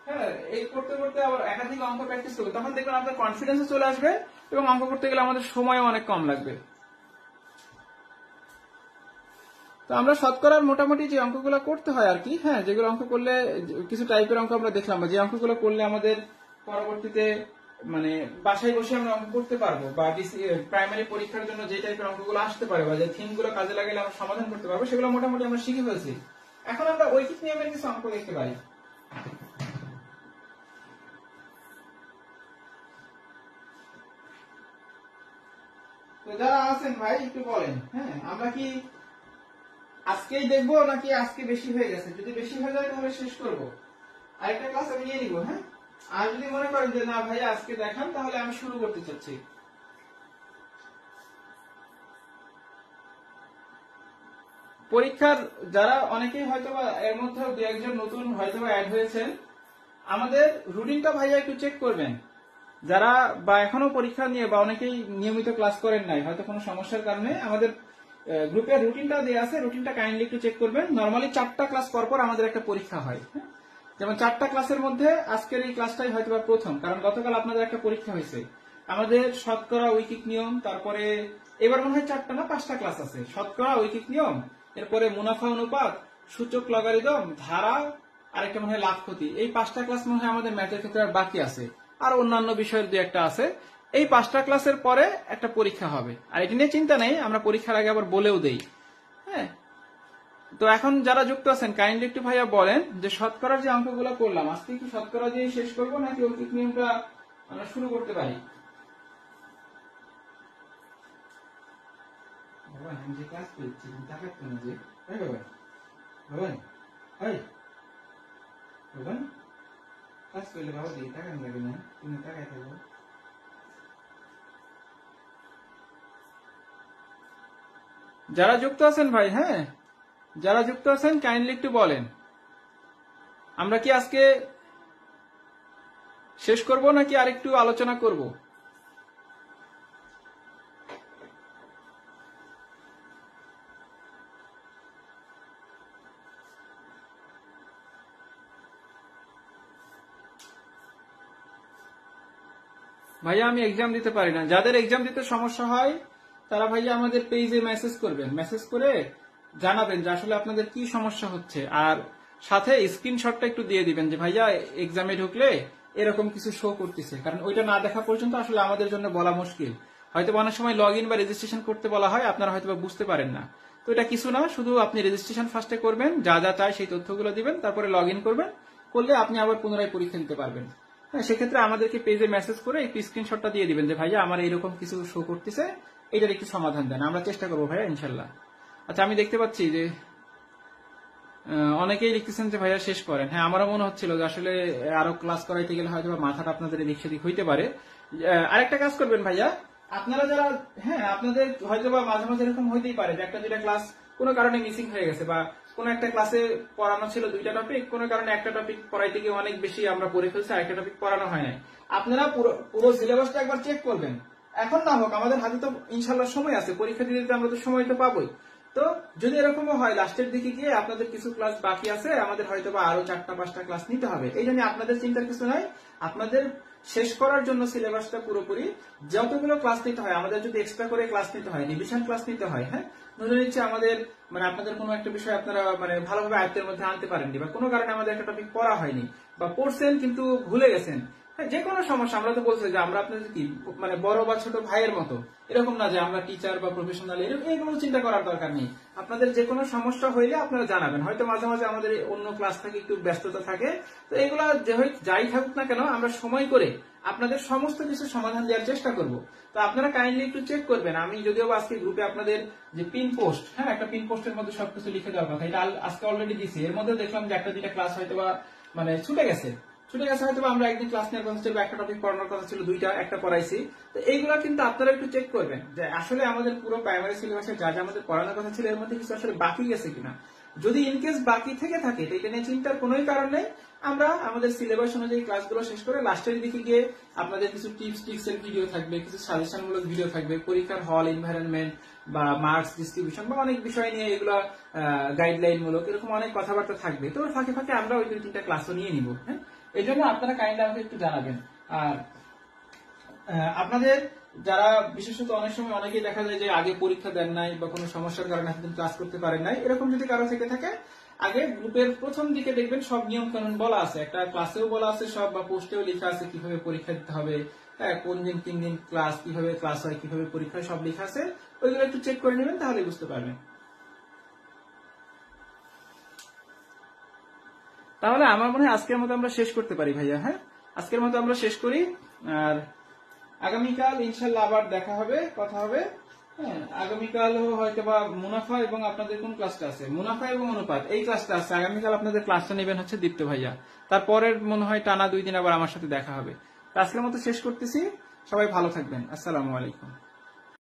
হ্যাঁ, এই করতে করতে আবার একাধিক অঙ্ক প্র্যাকটিস করবে, তখন দেখবেন আপনার কনফিডেন্স চলে আসবে এবং অঙ্ক করতে গেলে আমাদের সময়ও অনেক কম লাগবে। তো আমরা শতকরার মোটামুটি যে অঙ্কগুলো করতে হয় আর কি, হ্যাঁ, যেগুলো অঙ্ক করলে কিছু টাইপের অঙ্ক আমরা দেখলাম, যে অঙ্কগুলো করলে আমাদের পরবর্তীতে মানে বাসায় বসে আমরা অঙ্ক করতে পারবো, বা প্রাইমারি পরীক্ষার জন্য যে টাইপের অঙ্কগুলো আসতে পারে বা যে থিমগুলো কাজে লাগালে আমরা সমাধান করতে পারবো, সেগুলো মোটামুটি আমরা শিখে ফেলছি। এখন আমরা ঐকিক নিয়মের কিছু অঙ্ক দেখতে পারি। তো যারা আছেন ভাই একটু বলেন, হ্যাঁ, আমরা কি আজকেই দেখবো নাকি আজকে বেশি হয়ে গেছে? যদি বেশি হয়ে যায় তাহলে শেষ করবো, আরেকটা ক্লাস আমি নিয়ে নিবো, হ্যাঁ। আর যদি মনে করেন যে না ভাই আজকে দেখান, তাহলে আমি শুরু করতে চাচ্ছি। পরীক্ষার যারা অনেকেই হয়তোবা এর মধ্যে দু একজন নতুন হয়তোবা অ্যাড হয়েছেন, আমাদের রুটিনটা ভাইয়া একটু চেক করবেন। যারা বা এখনো পরীক্ষা নিয়ে বা অনেকেই নিয়মিত ক্লাস করেন নাই হয়তো কোনো সমস্যার কারণে, আমাদের গ্রুপের রুটিনটা দেওয়া আছে, রুটিনটা কাইন্ডলি একটু চেক করবেন। নরমালি 4টা ক্লাস পর পর আমাদের একটা পরীক্ষা হয়, যেমন 4টা ক্লাসের মধ্যে আজকের এই ক্লাসটাই হয়তো প্রথম, কারণ গতকাল আপনাদের একটা পরীক্ষা হয়েছে। আমাদের শতকরা ঐকিক নিয়ম, তারপরে এবার মনে হয় 4টা না 5টা ক্লাস আছে। শতকরা ঐকিক নিয়ম, এরপরে মুনাফা অনুপাত, সূচক লগারিদম, ধারা, আরেকটা মনে হয় লাভ ক্ষতি। এই 5টা ক্লাস মনে হয় আমাদের ম্যাথের ক্ষেত্রে আর বাকি আছে, আর অন্যান্য বিষয়ের 2-1টা আছে। এই 5টা ক্লাসের পরে একটা পরীক্ষা হবে, আর এটি নিয়ে চিন্তা নেই, আমরা পরীক্ষার আগে আবার বলেও দেই, হ্যাঁ। তো এখন যারা যুক্ত আছেন কাইন্ডলি একটু ভাইয়া বলেন যে শতকরার যে অঙ্কগুলো করলাম আজকে কি শতকরা দিয়ে শেষ করবো নাকি ঐকিক নিয়মটা আমরা শুরু করতে পারি? বাবা আমি যে ক্লাস করছি তাকাচ্ছ না যে, বাবা বাবা বাবা ক্লাস করলে বাবা দিয়ে তাকান লাগে না, তুমি তাকাই থাকো। যারা যুক্ত আছেন ভাই, হ্যাঁ, যারা যুক্ত আছেন কাইন্ডলি একটু বলেন আমরা কি আজকে শেষ করব নাকি আরেকটু আলোচনা করব? ভাইয়া আমি এক্সাম দিতে পারি না। যাদের এক্সাম দিতে সমস্যা হয় তারা ভাইয়া আমাদের পেজে মেসেজ করবেন, মেসেজ করে জানাবেন যে আসলে আপনাদের কি সমস্যা হচ্ছে, আর সাথে স্ক্রিনশটটা একটু দিয়ে দিবেন যে ভাইয়া এক্সামে ঢুকলে এরকম কিছু শো করতেছে, কারণ ওইটা না দেখা পর্যন্ত আসলে আমাদের জন্য বলা মুশকিল। হয়তো অনেক সময় লগ ইন বা রেজিস্ট্রেশন করতে বলা হয়, আপনারা হয়তো বুঝতে পারেন না। তো এটা কিছু না, শুধু আপনি রেজিস্ট্রেশন ফার্স্টে করবেন, যা যা চাই সেই তথ্যগুলো দিবেন, তারপরে লগ ইন করবেন, করলে আপনি আবার পুনরায় পরীক্ষা দিতে পারবেন। হ্যাঁ, সেক্ষেত্রে আমাদেরকে পেজে মেসেজ করে একটু স্ক্রিনশটটা দিয়ে দিবেন যে ভাইয়া আমার এরকম কিছু শো করতেছে, এটার একটু সমাধান দেন, আমরা চেষ্টা করবো ভাইয়া ইনশাল্লাহ। আচ্ছা, আমি দেখতে পাচ্ছি যে অনেকেই লিখতেছেন যে ভাইয়া শেষ করেন। হ্যাঁ, আমারও মনে হচ্ছিল যে আসলে আরো ক্লাস করাইতে গেলে হয়তো মাথাটা আপনাদের এদিক সেদিক হইতে পারে। আরেকটা কাজ করবেন ভাইয়া, আপনারা যারা, হ্যাঁ, আপনাদের হয়তো বা মাঝে মাঝে এরকম হইতেই পারে যে একটা দুইটা ক্লাস কোনো কারণে মিসিং হয়ে গেছে, বা কোনো একটা ক্লাসে পড়ানো ছিল 2টা টপিক, কোনো কারণে একটা টপিক পড়াইতে গিয়ে অনেক বেশি আমরা পড়ে ফেলছি, আরেকটা টপিক পড়ানো হয় নাই। আপনারা পুরো সিলেবাসটা একবার চেক করবেন, এখন না হোক, আমাদের হাতে তো ইনশাল্লাহ সময় আছে, পরীক্ষা দিতে আমরা তো সময় তো পাবোই। তো যদি এরকম হয় লাস্টের দিকে গিয়ে আপনাদের কিছু ক্লাস বাকি আছে, আমাদের হয়তো বা আরো 4টা-5টা ক্লাস নিতে হবে, এই জন্য আপনাদের চিন্তার কিছু নাই। আপনাদের শেষ করার জন্য সিলেবাসটা পুরোপুরি যতগুলো ক্লাস নিতে হয়, আমাদের যদি এক্সট্রা করে ক্লাস নিতে হয়, রিভিশন ক্লাস নিতে হয়, হ্যাঁ, ধরে নিচ্ছে আমাদের মানে আপনাদের কোনো একটা বিষয় আপনারা মানে ভালোভাবে আয়ত্তের মধ্যে আনতে পারেননি, বা কোনো কারণে আমাদের একটা টপিক পড়া হয়নি, বা পড়ছেন কিন্তু ভুলে গেছেন, যে কোনো সমস্যা আমরা তো বলছি যে আমরা আপনাদের কি মানে বড় বা ছোট ভাইয়ের মতো, এরকম না যে আমরা টিচার বা প্রফেশনাল, এগুলো চিন্তা করার দরকার নেই। আপনাদের যে কোনো সমস্যা হইলে আপনারা জানাবেন। হয়তো মাঝে মাঝে আমাদের অন্য ক্লাস থাকে, একটু ব্যস্ততা থাকে, তো এগুলা যাই থাকুক না কেন আমরা সময় করে আপনাদের সমস্ত কিছু সমাধান দেওয়ার চেষ্টা করব। তো আপনারা কাইন্ডলি একটু চেক করবেন। আমি যদিও আজকে গ্রুপে আপনাদের যে পিন পোস্ট, হ্যাঁ একটা পিন পোস্টের মধ্যে সবকিছু লিখে দেওয়ার কথা, এটা আজকে অলরেডি দিছি। এর মধ্যে দেখলাম যে একটা দুইটা ক্লাস হয়তো বা মানে ছুটে গেছে হয়তো আমরা একদিন ক্লাস নেওয়ার কথা ছিল, একটা টপিক পড়ানোর কথা ছিল, দুইটা একটা পড়াইছি। তো এইগুলা কিন্তু আপনারা একটু চেক করবেন যে আসলে আমাদের পুরো প্রাইমারি সিলেবাসে যা যা আমাদের পড়ানোর কথা ছিল এর মধ্যে কিছু আসলে বাকি গেছে কিনা। যদি ইনকেস বাকি থেকে থাকে তো এটা নিয়ে চিন্তার কোনোই কারণ নেই। আমরা আমাদের সিলেবাস অনুযায়ী ক্লাসগুলো শেষ করে লাস্টের দিকে গিয়ে আপনাদের কিছু টিপস ট্রিক্স এর ভিডিও থাকবে, কিছু সাজেশন মূলক ভিডিও থাকবে, পরীক্ষার হল এনভায়রনমেন্ট বা মার্কস ডিস্ট্রিবিউশন বা অনেক বিষয় নিয়ে এগুলো গাইডলাইন মূলক এরকম অনেক কথাবার্তা থাকবে। তো ওর ফাঁকে ফাঁকে আমরা ওই 2-3টা ক্লাসও নিয়ে নিব। হ্যাঁ, এই জন্য আপনারা কাইন্ডলি আমাকে একটু জানাবেন। আর আপনাদের যারা বিশেষত অনেক সময় অনেকেই দেখা যায় যে আগে পরীক্ষা দেন নাই বা কোনো সমস্যার কারণে এতদিন ক্লাস করতে পারেন নাই, এরকম যদি কারো থেকে থাকে আগে গ্রুপের প্রথম দিকে দেখবেন সব নিয়ম কানুন বলা আছে, একটা ক্লাসেও বলা আছে সব, বা পোস্টেও লেখা আছে কিভাবে পরীক্ষা দিতে হবে, হ্যাঁ কোন দিন 3 দিন ক্লাস, কিভাবে ক্লাস হয়, কিভাবে পরীক্ষা হয়, সব লেখা আছে। ওইগুলো একটু চেক করে নেবেন, তাহলে বুঝতে পারবেন। তাহলে আমার মনে হয় আজকের মতো আমরা শেষ করতে পারি ভাইয়া। হ্যাঁ, আজকের মতো আমরা শেষ করি। আর আগামীকাল ইনশাল্লাহ আবার দেখা হবে, কথা হবে। হ্যাঁ, আগামীকাল হয়তো বা মুনাফা এবং আপনাদের কোন ক্লাসটা আছে, মুনাফা এবং অনুপাত, এই ক্লাসটা আছে আগামীকাল। আপনাদের ক্লাসটা নেবেন হচ্ছে দীপ্ত ভাইয়া। তারপরের মনে হয় টানা 2 দিন আবার আমার সাথে দেখা হবে। আজকের মতো শেষ করতেছি। সবাই ভালো থাকবেন। আসসালামু আলাইকুম।